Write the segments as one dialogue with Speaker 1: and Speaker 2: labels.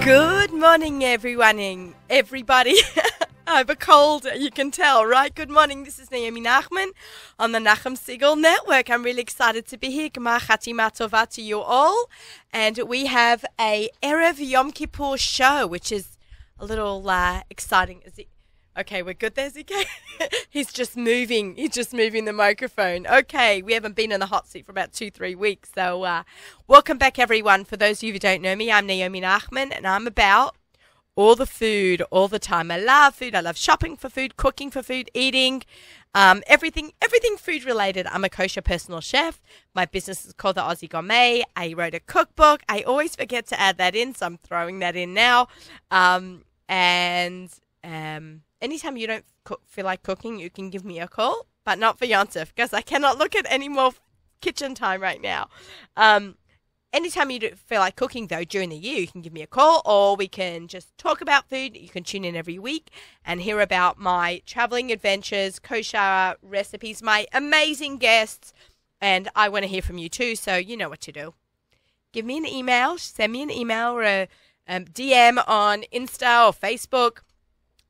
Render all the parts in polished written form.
Speaker 1: Good morning, everybody. I have a cold, you can tell, right? Good morning, this is Naomi Nachman on the Nachum Segal Network. I'm really excited to be here. Gemar Chatima Tova to you all. And we have a Erev Yom Kippur show, which is a little exciting. Okay, we're good there, ZK? He's just moving the microphone. Okay, we haven't been in the hot seat for about 2-3 weeks. So welcome back, everyone. For those of you who don't know me, I'm Naomi Nachman, and I'm about all the food, all the time. I love food. I love shopping for food, cooking for food, eating, everything food related. I'm a kosher personal chef. My business is called The Aussie Gourmet. I wrote a cookbook. I always forget to add that in, so I'm throwing that in now. Anytime you don't feel like cooking, you can give me a call, but not for Yontif, because I cannot look at any more kitchen time right now. Anytime you don't feel like cooking, though, during the year, you can give me a call, or we can just talk about food. You can tune in every week and hear about my traveling adventures, kosher recipes, my amazing guests, and I want to hear from you too, so you know what to do. Give me an email, send me an email or a DM on Insta or Facebook,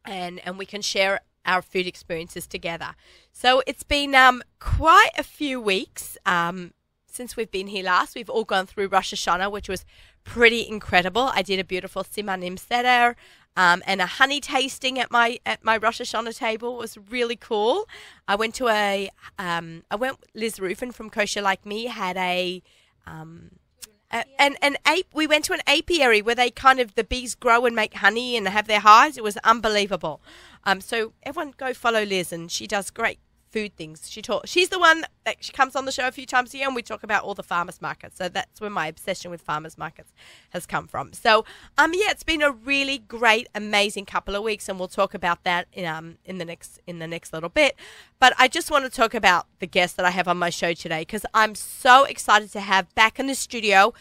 Speaker 1: and we can share our food experiences together. So it's been quite a few weeks since we've been here last. We've all gone through Rosh Hashanah, which was pretty incredible. I did a beautiful Simanim Seder and a honey tasting at my Rosh Hashanah table. It was really cool. I went to Liz Rufin from Kosher Like Me had we went to an apiary where the bees grow and make honey and have their hives. It was unbelievable. So everyone go follow Liz, and she does great food things. She's the one that she comes on the show a few times a year, and we talk about all the farmers markets. So that's where my obsession with farmers markets has come from. So it's been a really great, amazing couple of weeks, and we'll talk about that in the next little bit. But I just want to talk about the guest that I have on my show today, because I'm so excited to have back in the studio.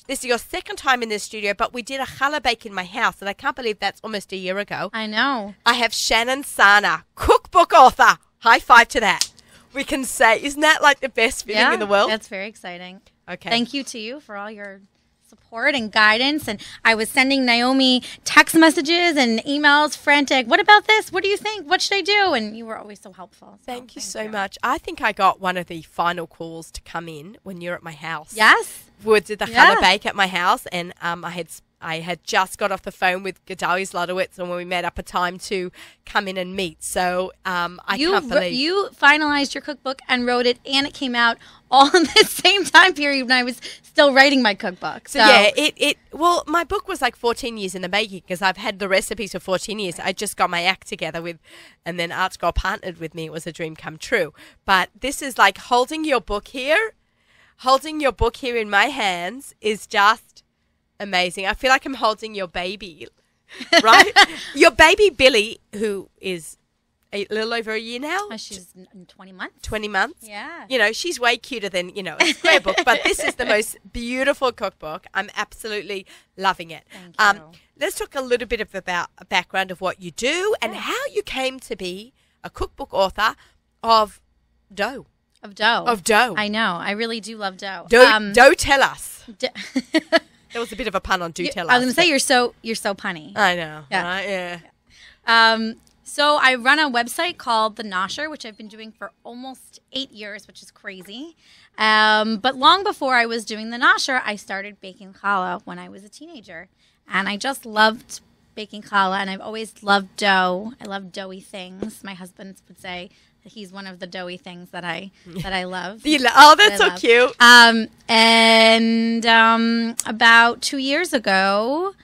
Speaker 1: This is your second time in this studio, but we did a challah bake in my house, and I can't believe that's almost a year ago.
Speaker 2: I know.
Speaker 1: I have Shannon Sana, cookbook author. High five to that. We can say, isn't that like the best feeling in the world?
Speaker 2: That's very exciting.
Speaker 1: Okay.
Speaker 2: Thank you to you for all your support and guidance. And I was sending Naomi text messages and emails, frantic. What about this? What do you think? What should I do? And you were always so helpful. So
Speaker 1: thank you so much. I think I got one of the final calls to come in when you're at my house.
Speaker 2: Yes.
Speaker 1: We did the challah bake at my house, and I had just got off the phone with Gedalia Zlotowitz, and when we met up a time to come in and meet. So I can't believe
Speaker 2: you finalized your cookbook and wrote it, and it came out all in the same time period when I was still writing my cookbook.
Speaker 1: So yeah, well, my book was like 14 years in the making, because I've had the recipes for 14 years. I just got my act together and then Artsgirl partnered with me. It was a dream come true. But this is like holding your book here in my hands is just amazing. I feel like I'm holding your baby, right? Your baby Billy, who is a little over a year now.
Speaker 2: She's 20 months.
Speaker 1: 20 months.
Speaker 2: Yeah.
Speaker 1: She's way cuter than, a square book, but this is the most beautiful cookbook. I'm absolutely loving it.
Speaker 2: Thank you.
Speaker 1: Let's talk a little bit about a background of what you do and how you came to be a cookbook author of dough.
Speaker 2: Of dough.
Speaker 1: Of dough.
Speaker 2: I know. I really do love dough.
Speaker 1: Dough tell us. There was a bit of a pun on tell us.
Speaker 2: I was going to say you're so punny.
Speaker 1: I know.
Speaker 2: Yeah.
Speaker 1: Right? Yeah.
Speaker 2: So I run a website called The Nosher, which I've been doing for almost 8 years, which is crazy. But long before I was doing The Nosher, I started baking challah when I was a teenager. And I just loved baking challah, and I've always loved dough. I love doughy things. My husband would say that he's one of the doughy things that I love.
Speaker 1: That's so cute.
Speaker 2: And about 2 years ago,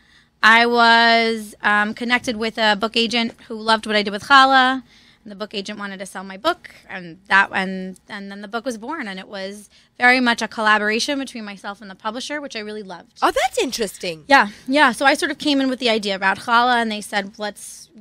Speaker 2: I was connected with a book agent who loved what I did with challah, and the book agent wanted to sell my book, and then the book was born, and it was very much a collaboration between myself and the publisher, which I really loved.
Speaker 1: Oh, that's interesting.
Speaker 2: Yeah. So I sort of came in with the idea about challah, and they said,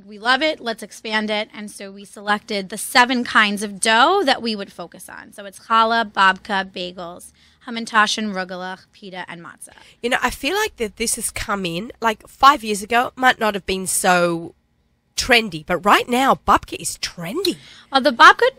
Speaker 2: we love it, let's expand it, and so we selected the 7 kinds of dough that we would focus on. So it's challah, babka, bagels, hamantash, rugelach, pita, and matzah.
Speaker 1: I feel like that this has come in, like 5 years ago, it might not have been so trendy, but right now babka is trendy.
Speaker 2: The babka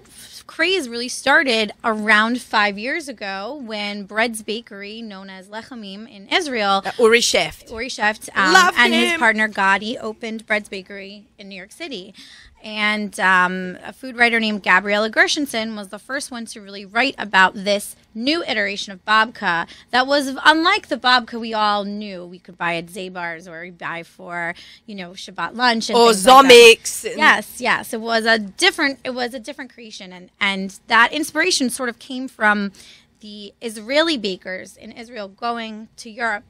Speaker 2: craze really started around 5 years ago when Bread's Bakery, known as Lechamim in Israel,
Speaker 1: Uri Sheft,
Speaker 2: and his partner Gadi opened Bread's Bakery in New York City. And a food writer named Gabriella Gershenson was the first one to really write about this new iteration of babka that was unlike the babka we all knew. We could buy at Zabar's or buy for, Shabbat lunch and
Speaker 1: or
Speaker 2: things like
Speaker 1: Zomix.
Speaker 2: Yes. It was a different creation, and that inspiration sort of came from the Israeli bakers in Israel going to Europe,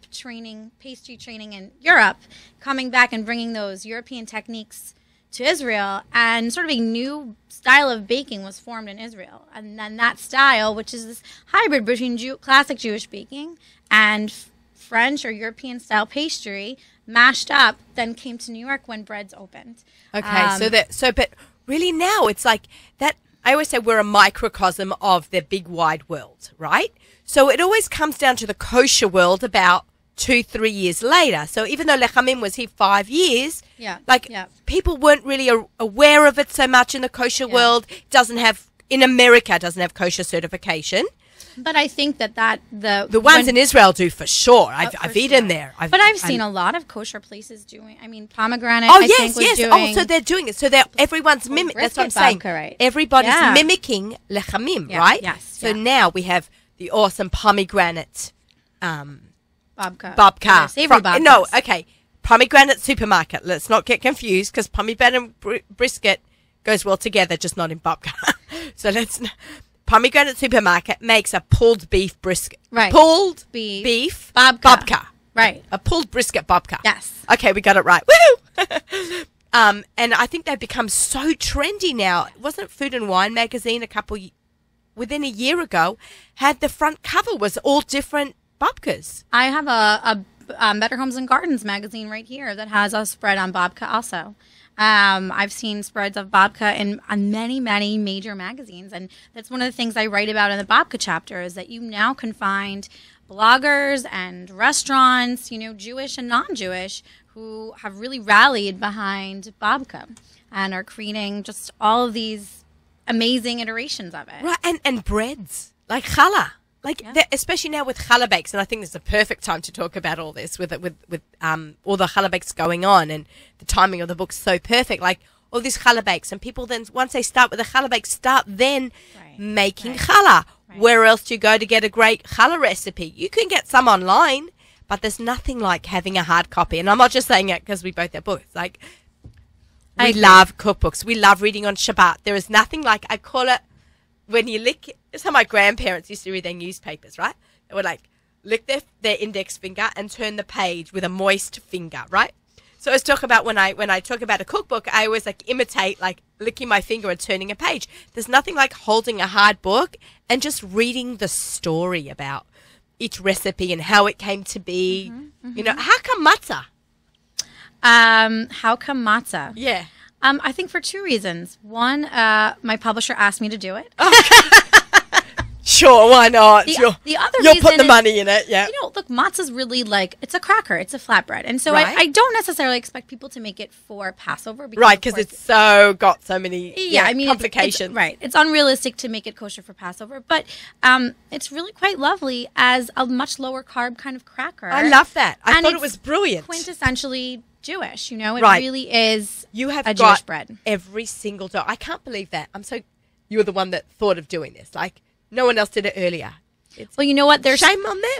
Speaker 2: pastry training in Europe, coming back and bringing those European techniques to Israel, and sort of a new style of baking was formed in Israel. And then that style, which is this hybrid between classic Jewish baking and French or European style pastry, mashed up, then came to New York when Bread's opened.
Speaker 1: Okay, but really now it's like that. I always say we're a microcosm of the big wide world, right? So it always comes down to the kosher world about 2-3 years later. So even though Lechamim was here 5 years, people weren't really aware of it so much in the kosher world. In America, it doesn't have kosher certification.
Speaker 2: But I think that
Speaker 1: the ones in Israel do for sure. I've eaten there.
Speaker 2: I've seen a lot of kosher places doing. I mean, Pomegranate.
Speaker 1: Doing. Oh, so they're doing it. So everyone's mimicking. That's what I'm saying.
Speaker 2: Right?
Speaker 1: Everybody's mimicking Lechamim, right?
Speaker 2: Yes.
Speaker 1: So now we have the awesome pomegranate.
Speaker 2: Babka. Savory babkas.
Speaker 1: No, okay. Pomegranate supermarket. Let's not get confused because pomegranate and brisket goes well together, just not in babka. So pomegranate supermarket makes a pulled beef brisket.
Speaker 2: Right.
Speaker 1: Pulled beef babka.
Speaker 2: Right.
Speaker 1: A pulled brisket babka.
Speaker 2: Yes.
Speaker 1: Okay, we got it right. Woohoo! And I think they've become so trendy now. Wasn't Food and Wine magazine within a year ago had the front cover was all different babkas.
Speaker 2: I have a Better Homes and Gardens magazine right here that has a spread on babka also. I've seen spreads of babka in many, many major magazines, and that's one of the things I write about in the babka chapter is that you now can find bloggers and restaurants, Jewish and non-Jewish, who have really rallied behind babka and are creating just all of these amazing iterations of it.
Speaker 1: Right, and breads like challah. Especially now with challah bakes, and I think this is a perfect time to talk about all this with all the challah bakes going on, and the timing of the book's so perfect. Like all these challah bakes, and people then once they start with the challah bakes, start then making challah. Right. Where else do you go to get a great challah recipe? You can get some online, but there's nothing like having a hard copy. And I'm not just saying it because we both have books. Like we love cookbooks, we love reading on Shabbat. There is nothing like I call it. When you lick, it's how my grandparents used to read their newspapers, right? They would lick their index finger and turn the page with a moist finger, right? So I was talking about when I talk about a cookbook, I always imitate licking my finger and turning a page. There's nothing like holding a hard book and just reading the story about each recipe and how it came to be. Mm-hmm. How come matzah?
Speaker 2: How come matzah?
Speaker 1: Yeah.
Speaker 2: I think for two reasons. One, my publisher asked me to do it.
Speaker 1: Sure, why not?
Speaker 2: The other
Speaker 1: you'll
Speaker 2: reason
Speaker 1: put the money in it, yeah.
Speaker 2: Look, matzah's really it's a cracker. It's a flatbread. And so
Speaker 1: right.
Speaker 2: I don't necessarily expect people to make it for Passover.
Speaker 1: Because it's got so many complications.
Speaker 2: It's unrealistic to make it kosher for Passover. But it's really quite lovely as a much lower carb kind of cracker.
Speaker 1: I love that. I thought it was brilliant.
Speaker 2: Quintessentially Jewish, it really is
Speaker 1: you have
Speaker 2: a
Speaker 1: got
Speaker 2: Jewish bread.
Speaker 1: Every single dough. I can't believe that. You were the one that thought of doing this. No one else did it earlier.
Speaker 2: Well, you know what?
Speaker 1: Shame on them.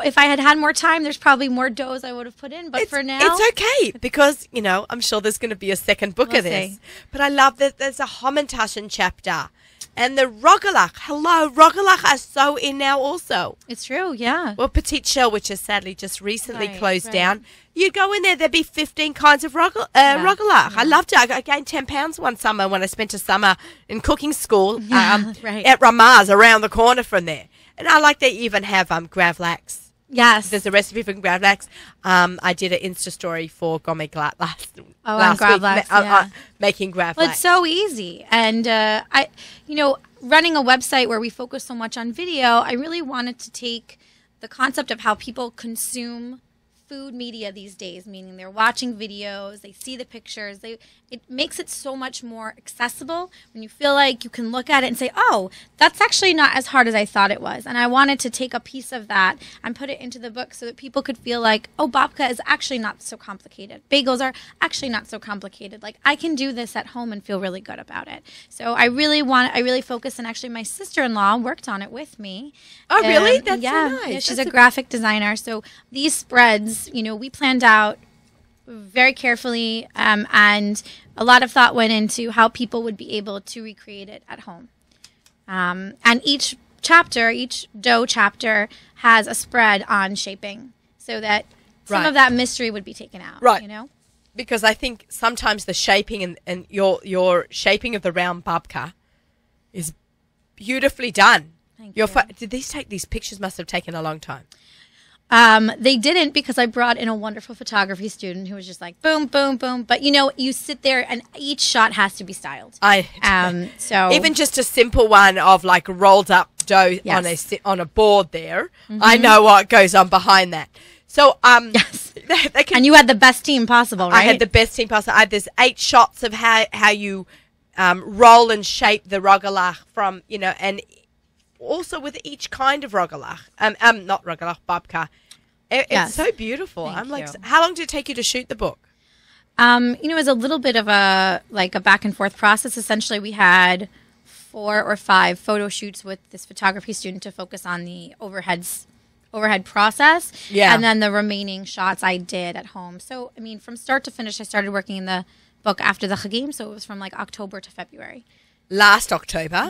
Speaker 2: If I had had more time, there's probably more doughs I would have put in. But for now,
Speaker 1: it's okay because I'm sure there's going to be a second book of this. But I love that there's a Hamantaschen chapter, and the Rogalach. Hello, Rogalach are so in now also.
Speaker 2: It's true, yeah.
Speaker 1: Well, Petite Shell, which has sadly just recently closed down. You go in there, there'd be 15 kinds of Rogalach. Yeah. I loved it. I gained 10 pounds one summer when I spent a summer in cooking school at Ramaz around the corner from there. And I like they even have gravlax.
Speaker 2: Yes.
Speaker 1: There's a recipe for gravlax. I did an Insta story for Gourmet Glat last week. Making gravlax.
Speaker 2: Well, it's so easy. And, running a website where we focus so much on video, I really wanted to take the concept of how people consume food media these days, meaning they're watching videos, they see the pictures. It makes it so much more accessible when you feel like you can look at it and say, oh, that's actually not as hard as I thought it was. And I wanted to take a piece of that and put it into the book so that people could feel like, oh, babka is actually not so complicated. Bagels are actually not so complicated. Like, I can do this at home and feel really good about it. So I really focused, and actually my sister-in-law worked on it with me.
Speaker 1: Oh, really? That's
Speaker 2: so
Speaker 1: nice.
Speaker 2: Yeah, she's a graphic designer. So these spreads, we planned out very carefully, and a lot of thought went into how people would be able to recreate it at home. And each dough chapter has a spread on shaping, so that some of that mystery would be taken out.
Speaker 1: Right. Because I think sometimes the shaping and your shaping of the round babka is beautifully done.
Speaker 2: Thank you.
Speaker 1: Did these pictures must have taken a long time?
Speaker 2: They didn't, because I brought in a wonderful photography student who was just like, boom, boom, boom. But, you sit there and each shot has to be styled. So
Speaker 1: even just a simple one of like rolled up dough on a board there, I know what goes on behind that. So,
Speaker 2: yes. And you had the best team possible, right?
Speaker 1: I had the best team possible. There's 8 shots of how you roll and shape the rogalach from, and also with each kind of rogalach. Not rogalach, babka. It's so beautiful.
Speaker 2: Thank you.
Speaker 1: How long did it take you to shoot the book?
Speaker 2: It was a little bit of a back and forth process. Essentially, we had 4 or 5 photo shoots with this photography student to focus on the overhead process. Yeah. And then the remaining shots I did at home. So, from start to finish, I started working in the book after the Chagim, so it was from October to February.
Speaker 1: Last October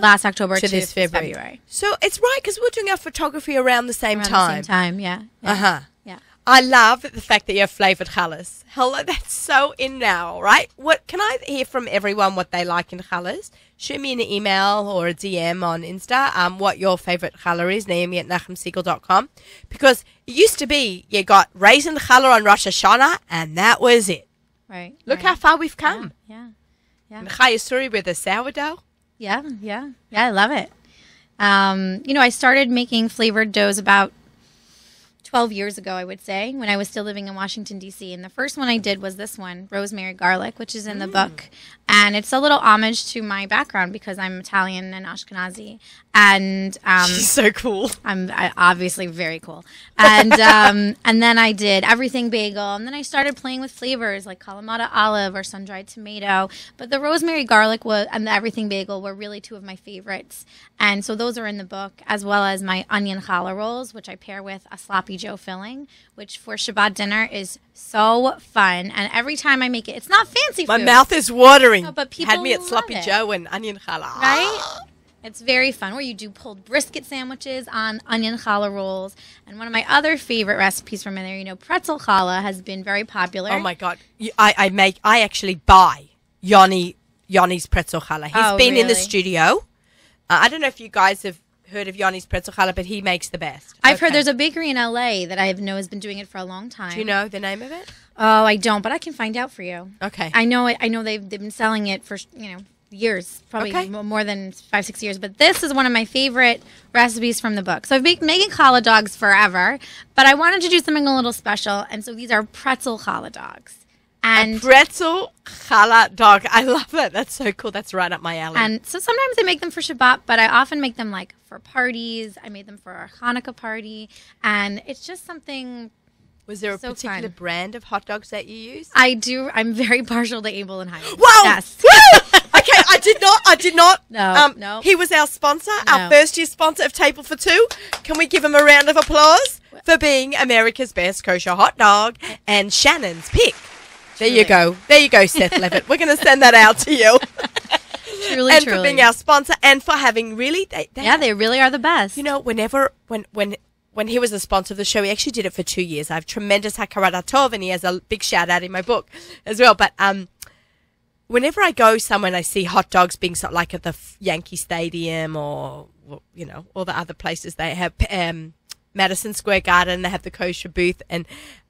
Speaker 2: to this February.
Speaker 1: So it's right, because we're doing our photography around the same time.
Speaker 2: Yeah.
Speaker 1: Uh-huh.
Speaker 2: Yeah.
Speaker 1: I love the fact that you have flavoured challahs. Hello, that's so in now, right? What can I hear from everyone what they like in challahs? Shoot me an email or a DM on Insta what your favourite challah is, Naomi@nachumsegal.com. Because it used to be you got raisin challah on Rosh Hashanah and that was it.
Speaker 2: Right.
Speaker 1: Look how far we've come.
Speaker 2: Yeah.
Speaker 1: And chayasuri with a sourdough.
Speaker 2: Yeah, I love it. I started making flavored doughs about 12 years ago, I would say, when I was still living in Washington, D.C. And the first one I did was this one, rosemary garlic, which is in the book. And it's a little homage to my background because I'm Italian and Ashkenazi. And
Speaker 1: she's so cool.
Speaker 2: I'm obviously very cool. And and then I did everything bagel. And then I started playing with flavors like Kalamata olive or sun-dried tomato. But the rosemary garlic and the everything bagel were really 2 of my favorites. And so those are in the book, as well as my onion challah rolls, which I pair with a sloppy Joe filling, which for Shabbat dinner is so fun. And every time I make it, it's not fancy food.
Speaker 1: My mouth is watering.
Speaker 2: No, but people
Speaker 1: had me at sloppy
Speaker 2: it.
Speaker 1: Joe and onion challah.
Speaker 2: Right? It's very fun, where you do pulled brisket sandwiches on onion challah rolls. And one of my other favorite recipes from in there, Pretzel Challah has been very popular.
Speaker 1: Oh my God. I actually buy Yoni's Pretzel Challah. He's been in the studio. I don't know if you guys have heard of Yoni's Pretzel Challah, but he makes the best.
Speaker 2: I've heard there's a bakery in LA that I know has been doing it for a long time.
Speaker 1: Do you know the name of it?
Speaker 2: Oh, I don't, but I can find out for you.
Speaker 1: Okay.
Speaker 2: I know they've been selling it for, years, probably more than 5-6 years. But this is one of my favorite recipes from the book. So I've been making challah dogs forever, but I wanted to do something a little special. And so these are pretzel challah dogs. And
Speaker 1: a pretzel challah dog. I love that. That's so cool. That's right up my alley.
Speaker 2: And so sometimes I make them for Shabbat, but I often make them for parties. I made them for our Hanukkah party. And it's just something.
Speaker 1: Was there a particular brand of hot dogs that you use?
Speaker 2: I do. I'm very partial to Abel and Hyman.
Speaker 1: Whoa!
Speaker 2: Yes.
Speaker 1: Woo! Okay, I did not.
Speaker 2: No.
Speaker 1: He was our sponsor, our first year sponsor of Table for Two. Can we give him a round of applause for being America's best kosher hot dog and Shannon's pick? There you go. There you go, Seth Levitt. We're going to send that out to you.
Speaker 2: Truly.
Speaker 1: For being our sponsor and for having really...
Speaker 2: They really are the best.
Speaker 1: When he was the sponsor of the show, he actually did it for 2 years. I have tremendous hakarat tov, and he has a big shout out in my book as well. But whenever I go somewhere and I see hot dogs being at the Yankee Stadium or all the other places, they have Madison Square Garden, they have the kosher booth, and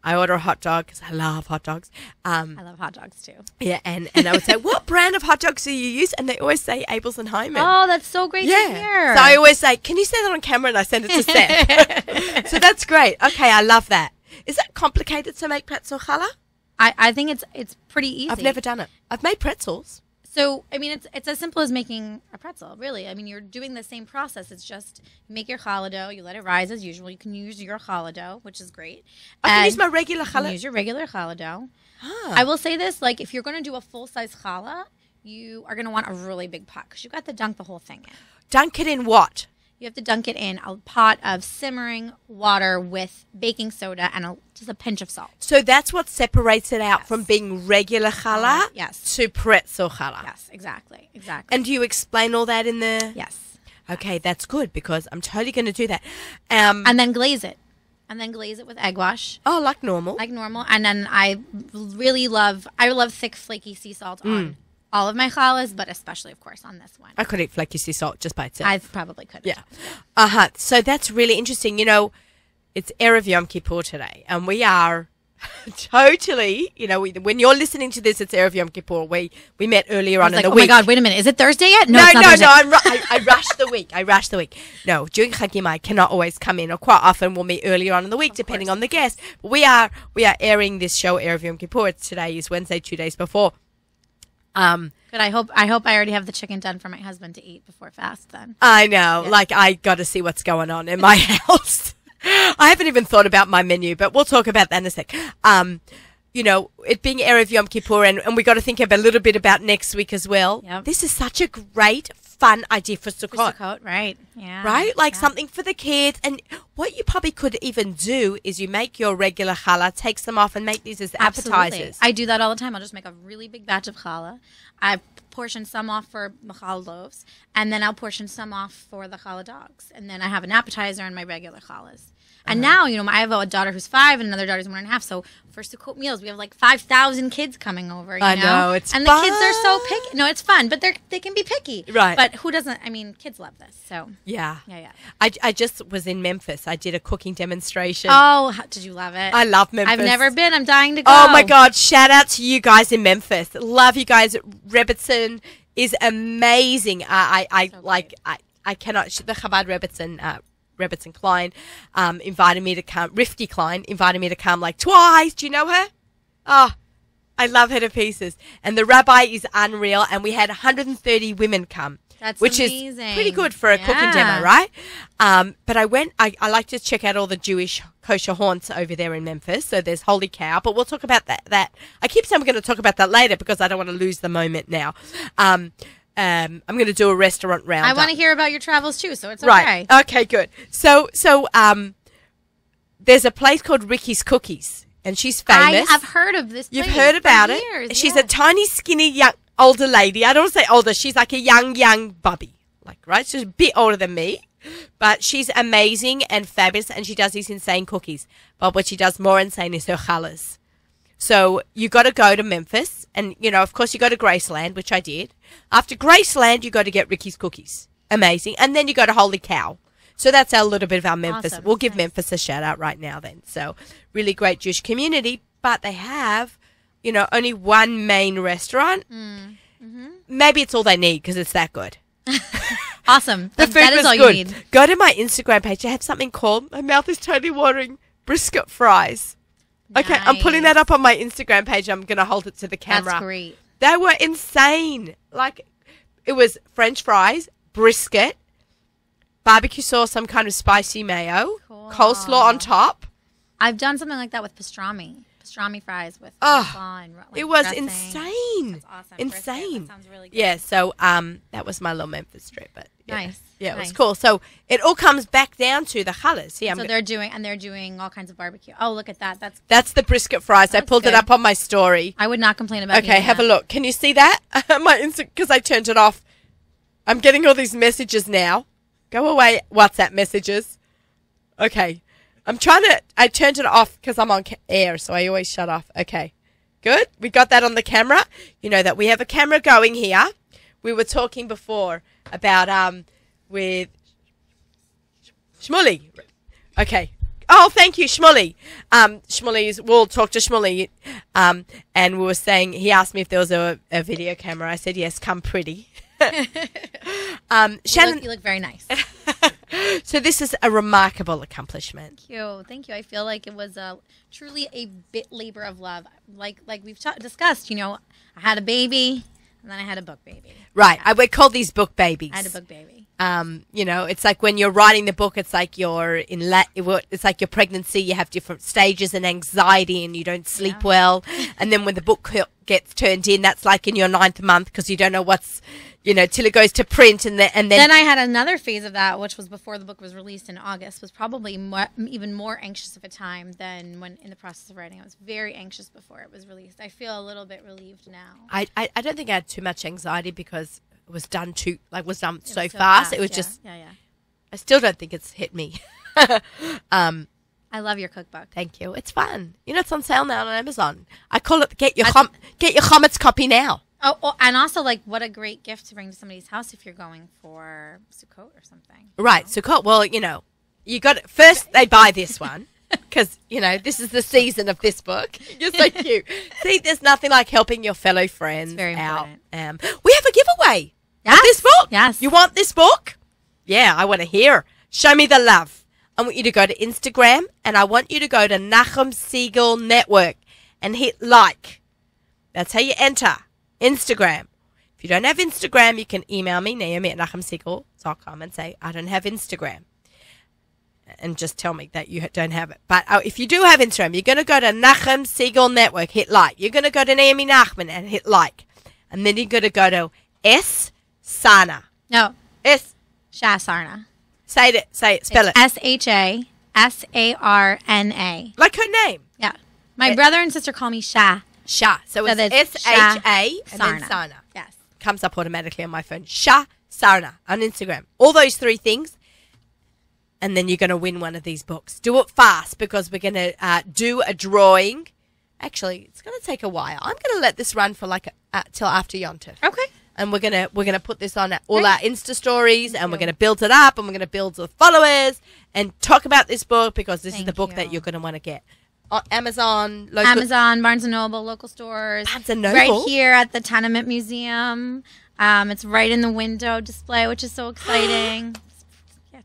Speaker 1: I order a hot dog because I love hot dogs.
Speaker 2: I love hot dogs too.
Speaker 1: Yeah, and I would say, what brand of hot dogs do you use? And they always say Abel's and Hyman.
Speaker 2: Oh, that's so great to hear.
Speaker 1: So I always say, can you say that on camera? And I send it to Seth. So that's great. Okay, I love that. Is it complicated to make pretzel challah?
Speaker 2: I think it's pretty easy.
Speaker 1: I've never done it. I've made pretzels.
Speaker 2: So, I mean, it's as simple as making a pretzel, really. I mean, you're doing the same process. It's just you make your challah dough, you let it rise as usual. You can use your challah dough, which is great.
Speaker 1: I can use my regular
Speaker 2: You can
Speaker 1: challah.
Speaker 2: use your regular challah dough.
Speaker 1: Ah.
Speaker 2: I will say this, like, if you're going to do a full-size challah, you are going to want a really big pot because you've got to dunk the whole thing in.
Speaker 1: Dunk it in what?
Speaker 2: You have to dunk it in a pot of simmering water with baking soda and just a pinch of salt.
Speaker 1: So that's what separates it out from being regular challah
Speaker 2: yes.
Speaker 1: to pretzel challah.
Speaker 2: Yes, exactly.
Speaker 1: And do you explain all that in the...
Speaker 2: Yes.
Speaker 1: Okay, that's good because I'm totally going to do that.
Speaker 2: And then glaze it. And then glaze it with egg wash.
Speaker 1: Oh, like normal.
Speaker 2: Like normal. And then I love thick, flaky sea salt on all of my challahs, but especially, of course, on this one.
Speaker 1: I could eat flaky sea salt just by itself.
Speaker 2: I probably could.
Speaker 1: Yeah. Uh-huh. So that's really interesting. You know, it's Erev Yom Kippur today, and we are totally, you know, when you're listening to this, it's Erev Yom Kippur. We met earlier on in the week.
Speaker 2: Oh my God, wait a minute. Is it Thursday yet?
Speaker 1: No,
Speaker 2: it's not Thursday.
Speaker 1: I rushed the week. No, during Chagim, I cannot always come in, or quite often we'll meet earlier on in the week, depending on the guest. But we are airing this show, Erev Yom Kippur. Today is Wednesday, 2 days before.
Speaker 2: Good. I hope I already have the chicken done for my husband to eat before fast then.
Speaker 1: I know. Like, I got to see what's going on in my house. I haven't even thought about my menu, but we'll talk about that in a sec. You know, it being Erev Yom Kippur, and we got to think a little bit about next week as well.
Speaker 2: Yep.
Speaker 1: This is such a great, fun idea for Sukkot.
Speaker 2: Right. Yeah.
Speaker 1: Right? Like something for the kids. And what you probably could even do is you make your regular challah, take some off, and make these as appetizers.
Speaker 2: I do that all the time. I'll just make a really big batch of challah. I portion some off for machal loaves, and then I'll portion some off for the challah dogs. And then I have an appetizer and my regular challahs. And now, you know, I have a daughter who's 5 and another daughter's 1.5. So for Sukkot meals, we have like 5,000 kids coming over.
Speaker 1: I know, it's
Speaker 2: and
Speaker 1: fun.
Speaker 2: the kids are so picky. No, it's fun, but they can be picky.
Speaker 1: Right.
Speaker 2: But who doesn't? I mean, kids love this. So
Speaker 1: yeah.
Speaker 2: Yeah.
Speaker 1: I just was in Memphis. I did a cooking demonstration.
Speaker 2: Oh, did you love it?
Speaker 1: I love Memphis.
Speaker 2: I've never been. I'm dying to go.
Speaker 1: Oh my God! Shout out to you guys in Memphis. Love you guys. Rebbitzin is amazing. I cannot. The Chabad Rebbitzin Klein invited me to come. Rifki Klein invited me to come like twice. Do you know her? Oh, I love her to pieces. And the rabbi is unreal. And we had 130 women come.
Speaker 2: That's
Speaker 1: which
Speaker 2: amazing.
Speaker 1: Is pretty good for a cooking demo, right? But I like to check out all the Jewish kosher haunts over there in Memphis. So there's Holy Cow, but we'll talk about that. I keep saying I'm going to talk about that later because I don't want to lose the moment now. I'm going to do a restaurant roundup.
Speaker 2: I want to hear about your travels too, so it's okay.
Speaker 1: Right. Okay, good. So there's a place called Ricky's Cookies, and she's famous.
Speaker 2: I've heard of this place.
Speaker 1: You've heard about
Speaker 2: for
Speaker 1: it?
Speaker 2: years,
Speaker 1: She's
Speaker 2: yes.
Speaker 1: a tiny, skinny, young, older lady. I don't want to say older. She's like a young bubby. Like, right? She's a bit older than me. But she's amazing and fabulous, and she does these insane cookies. But what she does more insane is her challahs. So you got to go to Memphis, and, you know, of course, you go to Graceland, which I did. After Graceland, you got to get Ricky's Cookies. Amazing. And then you go to Holy Cow. So that's a little bit of our Memphis.
Speaker 2: Awesome.
Speaker 1: We'll give
Speaker 2: Nice.
Speaker 1: Memphis a shout out right now then. So really great Jewish community, but they have, you know, only one main restaurant.
Speaker 2: Mm-hmm.
Speaker 1: Maybe it's all they need because it's that good.
Speaker 2: Awesome.
Speaker 1: The
Speaker 2: That
Speaker 1: food
Speaker 2: is
Speaker 1: was
Speaker 2: all
Speaker 1: good.
Speaker 2: you need.
Speaker 1: Go to my Instagram page. I have something called, my mouth is totally watering, brisket fries. Okay, I'm putting that up on my Instagram page. I'm going to hold it to the camera.
Speaker 2: That's great.
Speaker 1: They were insane. Like, it was French fries, brisket, barbecue sauce, some kind of spicy mayo,
Speaker 2: Cool.
Speaker 1: coleslaw on top.
Speaker 2: I've done something like that with pastrami fries with
Speaker 1: Oh,
Speaker 2: coleslaw and, like,
Speaker 1: it was
Speaker 2: dressing.
Speaker 1: insane.
Speaker 2: That's awesome.
Speaker 1: Insane.
Speaker 2: Brisket, that sounds really good.
Speaker 1: Yeah, so that was my little Memphis trip. But yeah.
Speaker 2: Nice.
Speaker 1: Yeah, it was
Speaker 2: Nice.
Speaker 1: cool. So it all comes back down to the challahs. Yeah,
Speaker 2: So they're doing all kinds of barbecue. Oh, look at that.
Speaker 1: that's the brisket fries. I
Speaker 2: That's
Speaker 1: pulled it
Speaker 2: good.
Speaker 1: up on my story.
Speaker 2: I would not complain about
Speaker 1: Okay,
Speaker 2: eating
Speaker 1: have
Speaker 2: that.
Speaker 1: a look. Can you see that? My Insta, because I turned it off. I'm getting all these messages now. Go away, WhatsApp messages. Okay. I turned it off because I'm on air, so I always shut off. Okay. Good. We got that on the camera. You know that we have a camera going here. We were talking before about, with Shmuley. Okay. Oh, thank you, Shmuley. We'll talk to Shmuley. And we were saying, he asked me if there was a video camera. I said, yes, come pretty. Shannon,
Speaker 2: You look very nice.
Speaker 1: So this is a remarkable accomplishment.
Speaker 2: Thank you. I feel like it was truly a bit labor of love. Like we've discussed, I had a baby and then I had a book baby.
Speaker 1: Right. We call these book babies.
Speaker 2: I had a book baby.
Speaker 1: It's like when you're writing the book, it's like it's like your pregnancy. You have different stages and anxiety, and you don't sleep well. And then when the book gets turned in, that's like in your 9th month because you don't know what's, till it goes to print, and then
Speaker 2: I had another phase of that, which was before the book was released in August. Was probably even more anxious of a time than when in the process of writing. I was very anxious before it was released. I feel a little bit relieved now.
Speaker 1: I don't think I had too much anxiety because it was done so fast. It was just.
Speaker 2: Yeah.
Speaker 1: I still don't think it's hit me.
Speaker 2: I love your cookbook.
Speaker 1: Thank you. It's fun. It's on sale now on Amazon. I call it get your Chometz copy now.
Speaker 2: Oh, and also, what a great gift to bring to somebody's house if you're going for Sukkot or something.
Speaker 1: Right, Sukkot. Well, you got it. First they buy this one because, this is the season of this book. You're so cute. See, there's nothing like helping your fellow friends
Speaker 2: it's very
Speaker 1: out.
Speaker 2: Important.
Speaker 1: We have a giveaway.
Speaker 2: Yes.
Speaker 1: Of this book.
Speaker 2: Yes.
Speaker 1: You want this book? Yeah, I want to hear. Show me the love. I want you to go to Instagram and I want you to go to Nachum Siegel Network and hit like. That's how you enter. Instagram. If you don't have Instagram, you can email me, Naomi@nachumsiegel.com, and say, I don't have Instagram. And just tell me that you don't have it. But if you do have Instagram, you're going to go to Nachum Siegel Network, hit like. You're going to go to Naomi Nachman and hit like. And then you're going to go to S. Sarna.
Speaker 2: No.
Speaker 1: S.
Speaker 2: Shah Sarna.
Speaker 1: Say it. Spell it.
Speaker 2: SHASARNA.
Speaker 1: Like her name.
Speaker 2: Yeah. My brother and sister call me Shah.
Speaker 1: Shah. So it's S-H-A and then Sarna.
Speaker 2: Yes.
Speaker 1: Comes up automatically on my phone. Shah Sarna on Instagram. All those 3 things. And then you're going to win one of these books. Do it fast because we're going to do a drawing. Actually, it's going to take a while. I'm going to let this run for till after Yontif.
Speaker 2: Okay.
Speaker 1: And we're gonna put this on all our Insta stories, and we're gonna build it up, and we're gonna build the followers, and talk about this book because this is the book that you're gonna want to get. Amazon,
Speaker 2: Barnes & Noble, local stores.
Speaker 1: Barnes & Noble?
Speaker 2: Right here at the Tenement Museum. It's right in the window display, which is so exciting.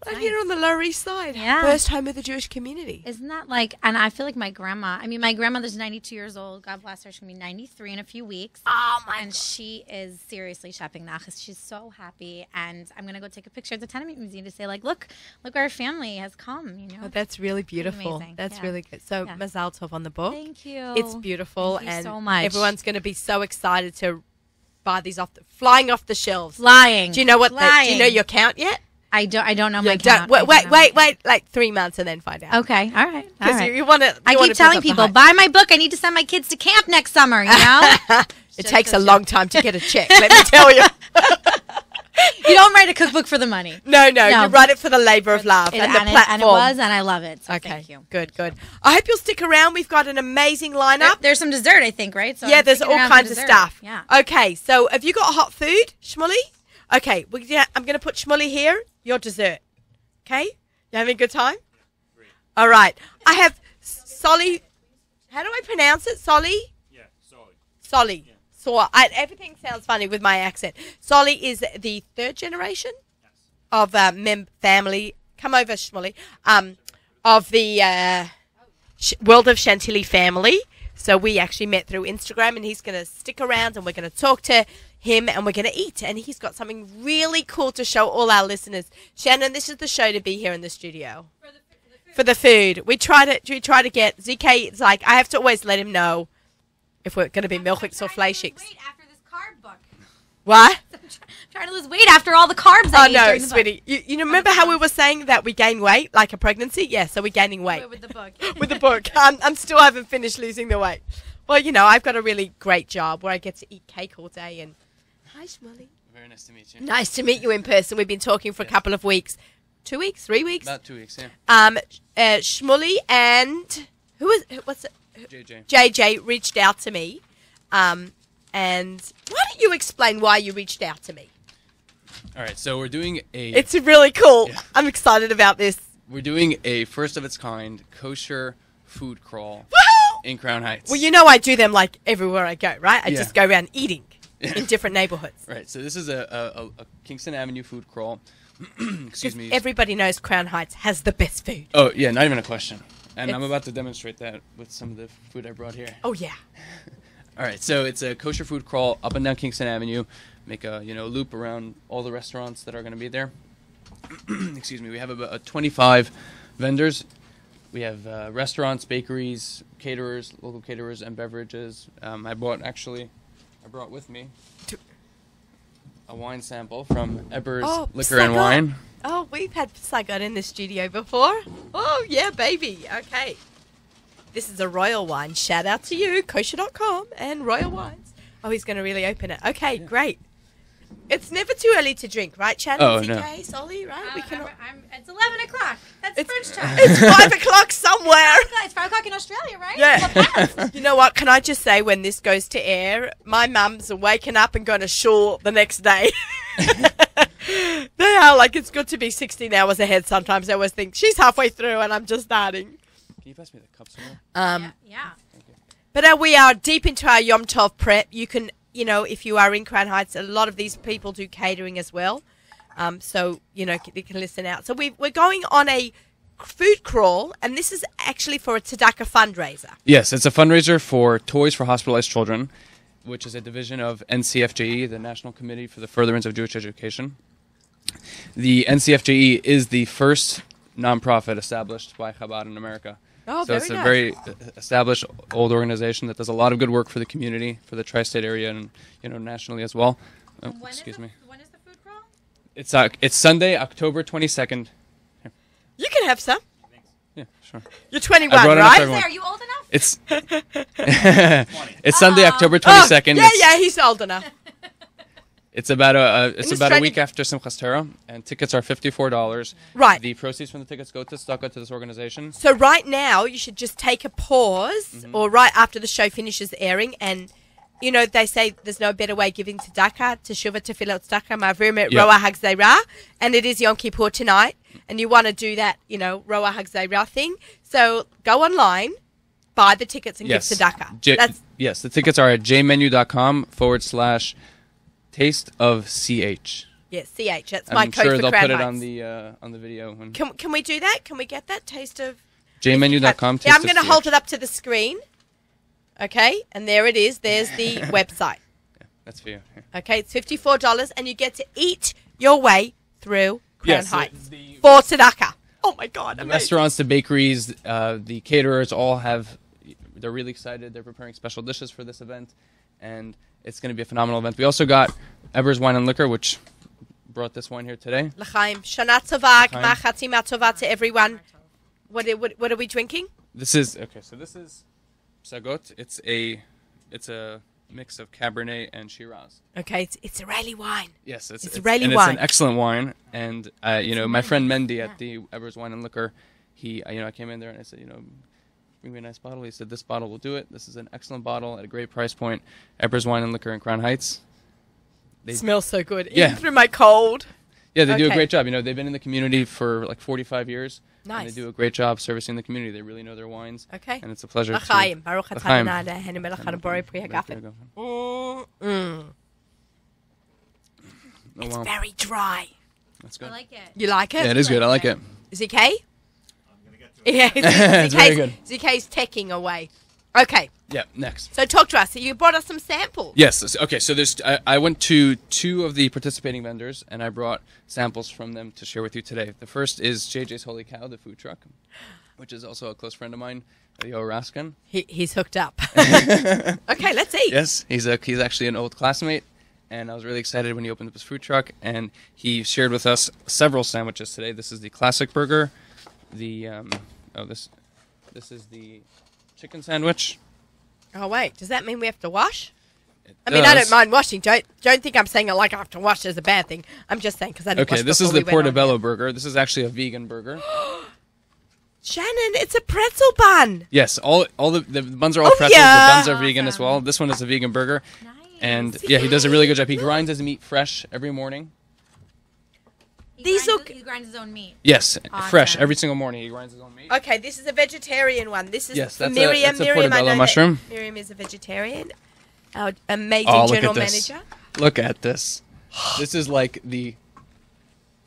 Speaker 1: Right here on the Lower East Side.
Speaker 2: Yeah.
Speaker 1: First home of the Jewish community.
Speaker 2: Isn't that and I feel like my grandmother's 92 years old. God bless her. She's going to be 93 in a few weeks.
Speaker 1: Oh, my
Speaker 2: And she is seriously shopping nachas. She's so happy. And I'm going to go take a picture at the Tenement Museum to say, look, our family has come,
Speaker 1: Oh, that's really beautiful.
Speaker 2: Amazing.
Speaker 1: That's really good. So, Mazal Tov on the book.
Speaker 2: Thank you.
Speaker 1: It's beautiful.
Speaker 2: Thank you
Speaker 1: and
Speaker 2: so much.
Speaker 1: Everyone's going to be so excited to buy these flying off the shelves.
Speaker 2: Flying.
Speaker 1: Do you know do you know your count yet?
Speaker 2: I don't know my count.
Speaker 1: Wait, like 3 months and then find out.
Speaker 2: Okay, all right.
Speaker 1: Because you want to.
Speaker 2: I keep telling people, buy my book. I need to send my kids to camp next summer.
Speaker 1: It takes a long time to get a check. Let me tell you.
Speaker 2: You don't write a cookbook for the money.
Speaker 1: No. You write it for the labor of love and the platform.
Speaker 2: And it was, and I love it. So
Speaker 1: okay,
Speaker 2: thank you.
Speaker 1: Good. I hope you'll stick around. We've got an amazing lineup.
Speaker 2: There's some dessert, I think, right? So
Speaker 1: yeah, there's all kinds of stuff.
Speaker 2: Yeah.
Speaker 1: Okay, so have you got hot food, Shmuley? Okay, I'm going to put Shmuley here. Your dessert. Okay? You having a good time?
Speaker 3: Great.
Speaker 1: All right. I have Solly. How do I pronounce it? Solly?
Speaker 3: Yeah, Solly.
Speaker 1: Solly.
Speaker 3: Yeah.
Speaker 1: So everything sounds funny with my accent. Solly is the 3rd generation of family. Come over, Shmuley. Of the World of Chantilly family. So we actually met through Instagram, and he's going to stick around, and we're going to talk to him, and we're going to eat. And he's got something really cool to show all our listeners. Shannon, this is the show to be here in the studio. For the food. We try to get ZK. It's like I have to always let him know if we're going to be milchiks or fleishiks.
Speaker 2: Wait after this carb book.
Speaker 1: What?
Speaker 2: I'm trying to lose weight after all the carbs I ate during the
Speaker 1: sweetie. You remember how we were saying that we gain weight like a pregnancy? Yeah, so we're gaining weight.
Speaker 2: With the book.
Speaker 1: With the book. I'm still haven't finished losing the weight. Well, I've got a really great job where I get to eat cake all day. And hi, Shmuley.
Speaker 3: Very nice to meet you.
Speaker 1: Nice to meet you in person. We've been talking for a couple of weeks. 2 weeks? 3 weeks?
Speaker 3: About 2 weeks, yeah.
Speaker 1: Shmuley and what's it? JJ reached out to me. And why don't you explain why you reached out to me?
Speaker 3: All right, so we're doing
Speaker 1: It's really cool. Yeah. I'm excited about this.
Speaker 3: We're doing a first of its kind kosher food crawl in Crown Heights.
Speaker 1: Well, I do them like everywhere I go, right? I just go around eating in different neighborhoods.
Speaker 3: Right, so this is a Kingston Avenue food crawl. Excuse me.
Speaker 1: Everybody knows Crown Heights has the best food.
Speaker 3: Oh, yeah, not even a question. And I'm
Speaker 1: It's-
Speaker 3: about to demonstrate that with some of the food I brought here.
Speaker 1: Oh, yeah.
Speaker 3: All right, so it's a kosher food crawl up and down Kingston Avenue. Make a loop around all the restaurants that are going to be there. Excuse me. We have about 25 vendors. We have restaurants, bakeries, caterers, local caterers, and beverages. I brought with me a wine sample from Eber's Liquor and
Speaker 1: Sagat.
Speaker 3: Wine.
Speaker 1: Oh, we've had Sagat in the studio before. Oh, yeah, baby. Okay. This is a royal wine. Shout out to you, kosher.com and Royal Wines. Oh, he's going to really open it. Okay, great. It's never too early to drink, right, Shannon?
Speaker 3: Oh, no.
Speaker 1: CK, Solly, right? We cannot...
Speaker 2: It's 11 o'clock. That's French time.
Speaker 1: It's 5 o'clock somewhere.
Speaker 2: It's 5 o'clock in Australia, right?
Speaker 1: Yeah. You know what? Can I just say, when this goes to air, my mum's waking up and going to shul the next day. They are like, it's good to be 16 hours ahead sometimes. I always think, she's halfway through and I'm just starting.
Speaker 3: Can you pass me the cup somewhere?
Speaker 2: Yeah.
Speaker 1: But we are deep into our Yom Tov prep. You can, if you are in Crown Heights, a lot of these people do catering as well. So, you can listen out. So we're going on a food crawl, and this is actually for a tzedakah fundraiser.
Speaker 3: Yes, it's a fundraiser for Toys for Hospitalized Children, which is a division of NCFJE, the National Committee for the Furtherance of Jewish Education. The NCFJE is the first nonprofit established by Chabad in America.
Speaker 1: Oh,
Speaker 3: so it's a very established old organization that does a lot of good work for the community, for the tri-state area, and nationally as well. Oh, excuse me.
Speaker 2: When is the food crawl?
Speaker 3: It's Sunday, October 22nd.
Speaker 1: You can have some.
Speaker 3: Yeah, sure.
Speaker 1: You're 21,
Speaker 3: I brought it up
Speaker 1: right?
Speaker 3: for everyone.
Speaker 2: Are you old enough?
Speaker 3: It's it's Sunday, October 22nd.
Speaker 1: Yeah, he's old enough.
Speaker 3: It's about a
Speaker 1: Australian-
Speaker 3: week after Simchas Torah, and tickets are $54.
Speaker 1: Right.
Speaker 3: The proceeds from the tickets go to this organization.
Speaker 1: So right now, you should just take a pause, or right after the show finishes airing, and they say there's no better way giving tzedakah, teshuva, tefillah, tzedakah, ma'avrim et roa hagzeirah, and it is Yom Kippur tonight, and you want to do that, roa hagzeirah thing. So go online, buy the tickets, and give tzedakah.
Speaker 3: Yes, the tickets are at jmenu.com/taste of CH.
Speaker 1: Yes, CH. That's my
Speaker 3: I'm
Speaker 1: code
Speaker 3: sure
Speaker 1: for
Speaker 3: they'll
Speaker 1: Crown
Speaker 3: put it
Speaker 1: Heights.
Speaker 3: on the video.
Speaker 1: Can we do that? Can we get that taste of
Speaker 3: jmenu.com.
Speaker 1: Yeah, I'm going to hold it up to the screen. Okay, and there it is. There's the website.
Speaker 3: Yeah, that's for you. Here.
Speaker 1: Okay, it's $54, and you get to eat your way through Crown Heights
Speaker 3: the
Speaker 1: for tzedakah. Oh my God!
Speaker 3: The
Speaker 1: Amazing.
Speaker 3: restaurants, the bakeries, the caterers all they're really excited. They're preparing special dishes for this event, and it's going to be a phenomenal event. We also got Eber's Wine and Liquor, which brought this wine here today.
Speaker 1: L'chaim, Shana Tova,
Speaker 3: L'chaim.
Speaker 1: Gmar Chatzima Tova to everyone. What are we drinking?
Speaker 3: This is Sagot. It's a mix of Cabernet and Shiraz.
Speaker 1: Okay, it's Israeli wine.
Speaker 3: Yes, it's
Speaker 1: Israeli
Speaker 3: and
Speaker 1: wine.
Speaker 3: It's an excellent wine. And my friend Mendy at the Eber's Wine and Liquor, I came in there and I said, bring me a nice bottle. He said, this bottle will do it. This is an excellent bottle at a great price point. Eber's Wine and Liquor in Crown Heights.
Speaker 1: It smells so good.
Speaker 3: Yeah.
Speaker 1: Even through my cold.
Speaker 3: Yeah, they do a
Speaker 1: Okay.
Speaker 3: great job. They've been in the community for like 45 years.
Speaker 1: Nice.
Speaker 3: And they do a great job servicing the community. They really know their wines.
Speaker 1: Okay.
Speaker 3: And it's a pleasure
Speaker 1: L'chaim, Baruch atah
Speaker 3: L'chaim.
Speaker 1: Adonai Eloheinu melech haborei pri hagafen. It's
Speaker 3: wow.
Speaker 1: very dry.
Speaker 3: That's good.
Speaker 2: I like it.
Speaker 1: You like it?
Speaker 3: Yeah, it is good. I like it.
Speaker 1: ZK?
Speaker 3: It's very good.
Speaker 1: ZK's teching away. Okay,
Speaker 3: Yeah, next.
Speaker 1: so talk to us. So you brought us some samples.
Speaker 3: Yes. Okay. So I went to two of the participating vendors, and I brought samples from them to share with you today. The first is JJ's Holy Cow, the food truck, which is also a close friend of mine, Yo Raskin.
Speaker 1: He's hooked up. Okay, let's eat.
Speaker 3: Yes, he's actually an old classmate, and I was really excited when he opened up his food truck, and he shared with us several sandwiches today. This is the classic burger. This is the chicken sandwich.
Speaker 1: Oh wait, does that mean we have to wash?
Speaker 3: It
Speaker 1: I mean, I
Speaker 3: does.
Speaker 1: don't mind washing. Don't think I'm saying it like I have to wash is a bad thing. I'm just saying because I didn't wash
Speaker 3: Okay, this is
Speaker 1: before
Speaker 3: the
Speaker 1: we went on
Speaker 3: Portobello
Speaker 1: here.
Speaker 3: Burger. This is actually a vegan burger.
Speaker 1: Shannon, it's a pretzel bun.
Speaker 3: Yes, all the buns are all
Speaker 1: Oh,
Speaker 3: pretzels.
Speaker 1: yeah.
Speaker 3: The buns are vegan as well. This one is a vegan burger.
Speaker 2: Nice.
Speaker 3: And yeah, he does a really good job. He grinds his meat fresh every morning.
Speaker 2: He
Speaker 1: These
Speaker 2: grinds his own meat.
Speaker 3: Yes,
Speaker 2: Awesome.
Speaker 3: fresh every single morning. He grinds his own meat.
Speaker 1: Okay, this is a vegetarian one. This is
Speaker 3: Yes,
Speaker 1: for
Speaker 3: that's
Speaker 1: Miriam.
Speaker 3: that's a
Speaker 1: Miriam, I
Speaker 3: portobello
Speaker 1: know
Speaker 3: mushroom.
Speaker 1: that Miriam is a vegetarian. Our amazing
Speaker 3: Oh, look
Speaker 1: general
Speaker 3: at this.
Speaker 1: manager.
Speaker 3: Look at this. This is like the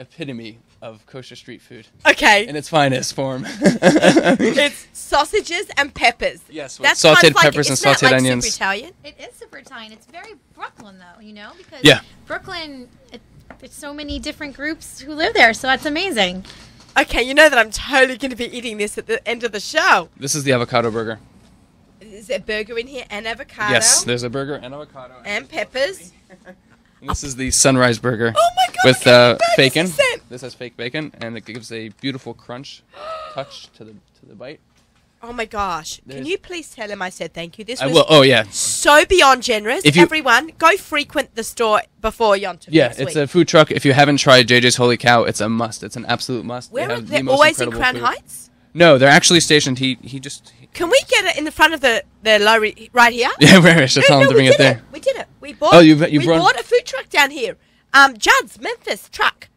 Speaker 3: epitome of kosher street food
Speaker 1: Okay.
Speaker 3: in its finest form.
Speaker 1: It's sausages and peppers.
Speaker 3: Yes, with sauteed peppers and
Speaker 1: isn't that
Speaker 3: sauteed
Speaker 1: like
Speaker 3: onions.
Speaker 1: Super Italian.
Speaker 2: It is super Italian. It's very Brooklyn, though, you know? Because
Speaker 3: Yeah.
Speaker 2: Brooklyn, there's so many different groups who live there, so that's amazing.
Speaker 1: Okay, you know that I'm totally going to be eating this at the end of the show.
Speaker 3: This is the Avocado Burger.
Speaker 1: Is there a burger in here and avocado?
Speaker 3: Yes, there's a burger and avocado.
Speaker 1: And peppers.
Speaker 3: And this is the Sunrise Burger.
Speaker 1: Oh my God!
Speaker 3: With
Speaker 1: look at the
Speaker 3: bacon.
Speaker 1: burgers he sent.
Speaker 3: This has fake bacon, and it gives a beautiful crunch touch to the bite.
Speaker 1: Oh my gosh! Can
Speaker 3: There's-
Speaker 1: you please tell him I said thank you? This
Speaker 3: I
Speaker 1: was
Speaker 3: will. Oh yeah,
Speaker 1: so beyond generous.
Speaker 3: If you-
Speaker 1: Everyone, go frequent the store before Yom Tov
Speaker 3: yeah.
Speaker 1: next
Speaker 3: It's
Speaker 1: week.
Speaker 3: a food truck. If you haven't tried JJ's Holy Cow, it's a must. It's an absolute must.
Speaker 1: Where
Speaker 3: They
Speaker 1: are
Speaker 3: have
Speaker 1: they?
Speaker 3: the most
Speaker 1: Always in
Speaker 3: incredible
Speaker 1: Crown
Speaker 3: food.
Speaker 1: Heights.
Speaker 3: No, they're actually stationed. He just.
Speaker 1: Can we get it in the front of the lorry right here?
Speaker 3: Yeah, where I should tell him to
Speaker 1: we
Speaker 3: bring it
Speaker 1: did
Speaker 3: there.
Speaker 1: We did it. We bought.
Speaker 3: Oh, you
Speaker 1: we
Speaker 3: brought-
Speaker 1: bought a food truck down here. Judd's Memphis truck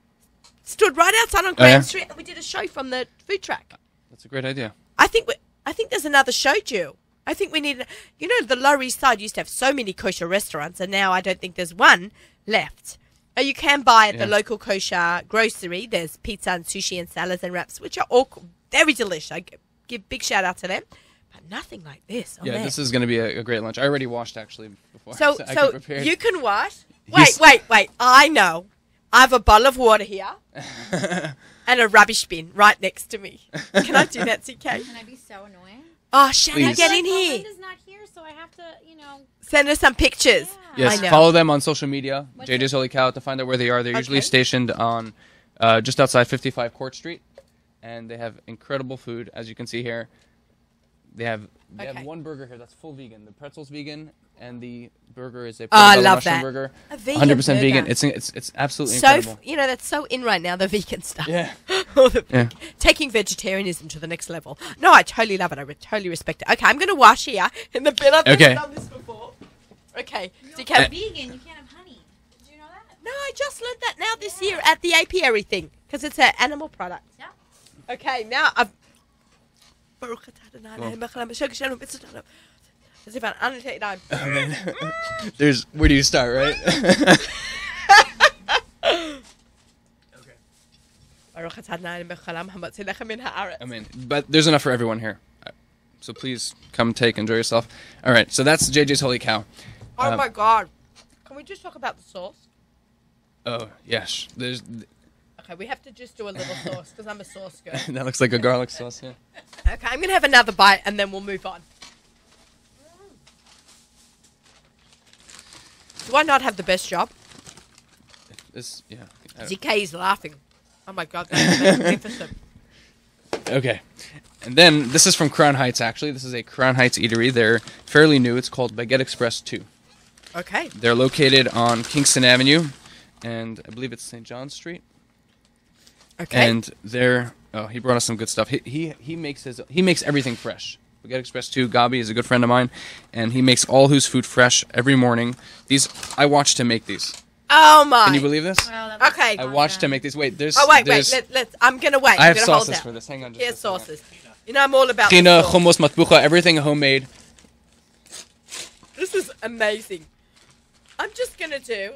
Speaker 1: stood right outside on
Speaker 3: Oh, yeah?
Speaker 1: Grand Street, and we did a show from the food truck.
Speaker 3: That's a great idea.
Speaker 1: I think there's another show due. I think we need. You know, the Lower East Side used to have so many kosher restaurants, and now I don't think there's one left. You can buy at the
Speaker 3: Yeah.
Speaker 1: local kosher grocery. There's pizza and sushi and salads and wraps, which are all very delicious. I give big shout out to them, but nothing like this. Oh,
Speaker 3: Yeah,
Speaker 1: man.
Speaker 3: this is going to be a great lunch. I already washed actually before.
Speaker 1: So
Speaker 3: I came prepared.
Speaker 1: you can wash.
Speaker 3: Yes.
Speaker 1: Wait. I know. I have a bottle of water here and a rubbish bin right next to me. Can I do that, CK?
Speaker 2: Can I be so annoying?
Speaker 1: Oh, Shannon,
Speaker 3: Please.
Speaker 1: get
Speaker 2: Like,
Speaker 1: in
Speaker 2: well,
Speaker 1: here.
Speaker 2: Linda's not here, so I have to,
Speaker 1: Send us some pictures.
Speaker 2: Yeah.
Speaker 3: Yes,
Speaker 1: I know.
Speaker 3: follow them on social media.
Speaker 2: What's
Speaker 3: JJ's Holy Cow to find out where they are. They're usually
Speaker 1: Okay.
Speaker 3: stationed on just outside 55 Court Street, and they have incredible food, as you can see here. They have
Speaker 1: Okay.
Speaker 3: one burger here that's full vegan. The pretzel's vegan, and the burger is a
Speaker 1: Oh, I
Speaker 3: portobello
Speaker 1: love
Speaker 3: mushroom
Speaker 1: that.
Speaker 3: burger.
Speaker 1: A vegan
Speaker 3: 100%
Speaker 1: burger.
Speaker 3: vegan. It's absolutely
Speaker 1: So,
Speaker 3: incredible.
Speaker 1: that's so in right now, the vegan stuff.
Speaker 3: Yeah.
Speaker 1: All the
Speaker 3: Yeah.
Speaker 1: Taking vegetarianism to the next level. No, I totally love it. I totally respect it. Okay, I'm going to wash here in the bin. I've
Speaker 3: Okay.
Speaker 1: never done this before. Okay. So you
Speaker 2: You're
Speaker 1: can-
Speaker 2: vegan. You can't have honey. Did you know that?
Speaker 1: no, I just learned that now this year at the apiary thing because it's an animal product.
Speaker 2: Yeah.
Speaker 1: Okay, now I've.
Speaker 3: There's where do you start, right? I mean, but there's enough for everyone here. So please come enjoy yourself. All right, so that's JJ's Holy Cow.
Speaker 1: Oh my god. Can we just talk about the sauce?
Speaker 3: Oh, yes. There's
Speaker 1: Okay, we have to just do a little sauce because I'm a sauce girl.
Speaker 3: that looks like a garlic sauce, yeah.
Speaker 1: Okay, I'm going to have another bite and then we'll move on. Do I not have the best job?
Speaker 3: This yeah.
Speaker 1: ZK is laughing. Oh my god, that's magnificent.
Speaker 3: Okay. And then this is from Crown Heights actually. This is a Crown Heights eatery. They're fairly new. It's called Baguette Express 2.
Speaker 1: Okay.
Speaker 3: They're located on Kingston Avenue and I believe it's St. John's Street.
Speaker 1: Okay.
Speaker 3: And he brought us some good stuff. He makes everything fresh. Baguette Express 2, Gabi is a good friend of mine, and he makes all his food fresh every morning. I watched him make these.
Speaker 1: Oh my.
Speaker 3: Can you believe this?
Speaker 1: Okay.
Speaker 3: I watched him make these. Wait, there's.
Speaker 1: Oh wait.
Speaker 3: there's,
Speaker 1: Let's. I'm gonna wait.
Speaker 3: I have
Speaker 1: I'm gonna
Speaker 3: sauces
Speaker 1: hold
Speaker 3: for
Speaker 1: out.
Speaker 3: this. Hang on. Just
Speaker 1: Here's
Speaker 3: a second.
Speaker 1: sauces. You know I'm all about the
Speaker 3: Trina,
Speaker 1: sauce.
Speaker 3: hummus, matbucha, everything homemade.
Speaker 1: This is amazing. I'm just gonna do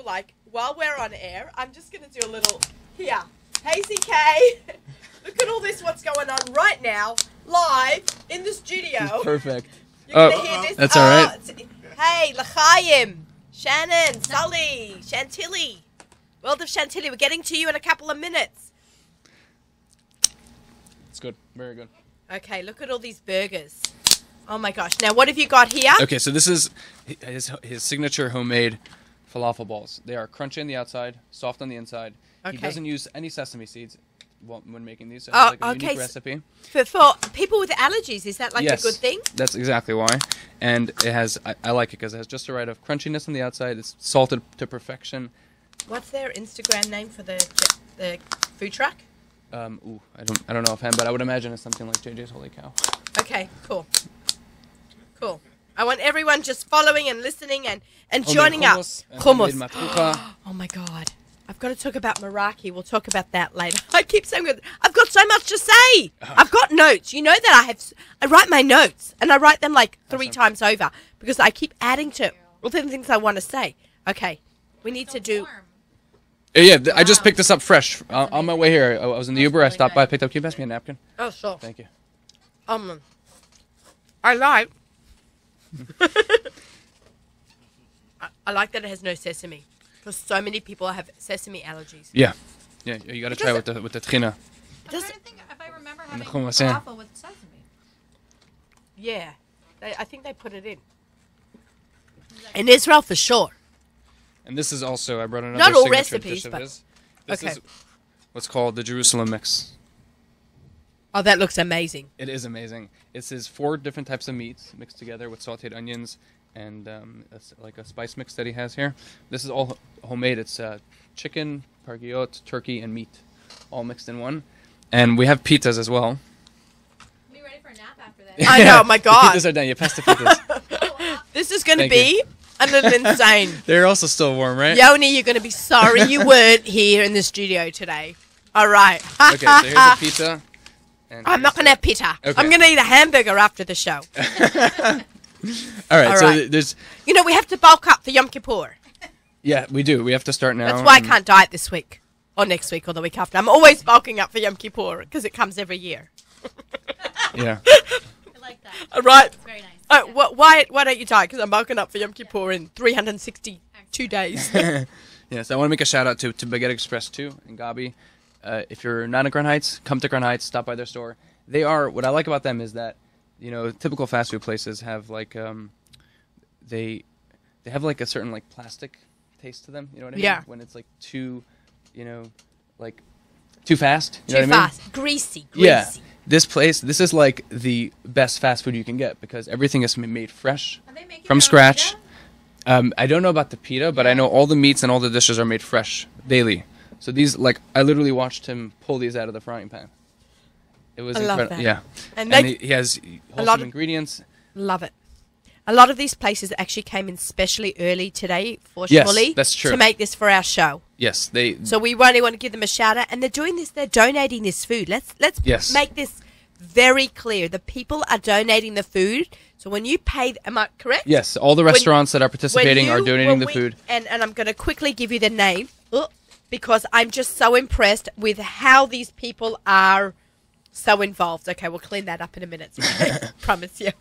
Speaker 1: while we're on air. I'm just gonna do a little here. Hey CK, look at all this. What's going on right now, live in the studio.
Speaker 3: Perfect.
Speaker 1: You're gonna hear this.
Speaker 3: That's all right.
Speaker 1: Hey, L'chaim, Shannon, Sully, Chantilly, World of Chantilly. We're getting to you in a couple of minutes.
Speaker 3: It's good. Very good.
Speaker 1: Okay, look at all these burgers. Oh my gosh. Now, what have you got here?
Speaker 3: Okay, so this is his signature homemade falafel balls. They are crunchy on the outside, soft on the inside.
Speaker 1: Okay.
Speaker 3: He doesn't use any sesame seeds when making these. So
Speaker 1: Oh,
Speaker 3: it's like a
Speaker 1: okay,
Speaker 3: unique
Speaker 1: so-
Speaker 3: recipe.
Speaker 1: For people with allergies, is that
Speaker 3: Yes,
Speaker 1: a good thing?
Speaker 3: That's exactly why. And it has, I like it because it has just the right of crunchiness on the outside. It's salted to perfection.
Speaker 1: What's their Instagram name for the food truck?
Speaker 3: I don't know offhand, but I would imagine it's something like JJ's Holy Cow.
Speaker 1: Okay, cool. Cool. I want everyone just following and listening and joining up.
Speaker 3: Hummus.
Speaker 1: Hummus. Oh my god. I've got to talk about Meraki. We'll talk about that later. I keep saying I've got so much to say. I've got notes. You know that I write my notes and I write them 3 times over because I keep adding to all the things I want to say. Okay. We need to do
Speaker 3: I just picked this up fresh on my way here. I was in the Uber. I stopped by, picked up. Can you pass me a napkin?
Speaker 1: Oh, sure.
Speaker 3: Thank you.
Speaker 1: I like. I like that it has no sesame, because so many people have sesame allergies.
Speaker 3: Yeah, you got to try with the trina.
Speaker 2: I'm trying to think if I remember having
Speaker 3: hummus, yeah.
Speaker 2: falafel with sesame.
Speaker 1: Yeah, I think they put it in Israel for sure.
Speaker 3: And this is also, I brought another
Speaker 1: Not all
Speaker 3: signature
Speaker 1: recipes,
Speaker 3: dish of
Speaker 1: but
Speaker 3: his. This
Speaker 1: okay.
Speaker 3: is what's called the Jerusalem mix.
Speaker 1: Oh, that looks amazing.
Speaker 3: It is amazing. It's his 4 different types of meats mixed together with sautéed onions and like a spice mix that he has here. This is all homemade. It's chicken, pargiot, turkey, and meat, all mixed in one. And we have pizzas as well.
Speaker 2: Be ready for a nap after that.
Speaker 1: I know, my God.
Speaker 3: The pizzas are done. You passed the pizzas.
Speaker 1: This is going to
Speaker 3: Thank
Speaker 1: be a little insane.
Speaker 3: They're also still warm, right?
Speaker 1: Yoni, you're going to be sorry you weren't here in the studio today. All right.
Speaker 3: Okay, so here's the pizza. And
Speaker 1: I'm not going to have pita.
Speaker 3: Okay.
Speaker 1: I'm going to eat a hamburger after the show.
Speaker 3: All right, so
Speaker 1: right.
Speaker 3: there's...
Speaker 1: You know, we have to bulk up for Yom Kippur.
Speaker 3: Yeah, we do. We have to start now.
Speaker 1: That's why I can't diet this week, or next week, or the week after. I'm always bulking up for Yom Kippur, because it comes every year.
Speaker 3: Yeah.
Speaker 2: I like that.
Speaker 1: All right.
Speaker 2: It's very nice.
Speaker 1: Oh, why don't you diet? Because I'm bulking up for Yom Kippur in 362 days.
Speaker 3: Yes, I want to make a shout out to Baguette Express too in Gabi. If you're not in Grand Heights, come to Grand Heights, stop by their store. They are, what I like about them is that, you know, typical fast food places have like they have like a certain like plastic taste to them. You know what I mean?
Speaker 1: Yeah.
Speaker 3: When it's like too, you know, like too fast. You
Speaker 1: Too
Speaker 3: know what I mean?
Speaker 1: fast. Greasy.
Speaker 3: Yeah. This place, is like the best fast food you can get because everything is made fresh
Speaker 2: Are they making
Speaker 3: from
Speaker 2: their own
Speaker 3: scratch.
Speaker 2: pita?
Speaker 3: I don't know about the pita, but I know all the meats and all the dishes are made fresh daily. So these, like, I literally watched him pull these out of the frying pan. It was
Speaker 1: I love
Speaker 3: incredible.
Speaker 1: that.
Speaker 3: Yeah,
Speaker 1: And
Speaker 3: and
Speaker 1: they
Speaker 3: he has
Speaker 1: lot
Speaker 3: wholesome
Speaker 1: of-
Speaker 3: ingredients.
Speaker 1: love it. A lot of these places actually came in specially early today for Shmuley
Speaker 3: that's true.
Speaker 1: to make this for our show.
Speaker 3: Yes, they.
Speaker 1: So we really want to give them a shout out, and they're doing this. They're donating this food. Let's
Speaker 3: Yes.
Speaker 1: make this very clear. The people are donating the food. So when you pay, am I correct?
Speaker 3: Yes, all the restaurants that are participating are
Speaker 1: when
Speaker 3: donating the
Speaker 1: we-
Speaker 3: food.
Speaker 1: And I'm going to quickly give you the name because I'm just so impressed with how these people are so involved. Okay, we'll clean that up in a minute. Promise you.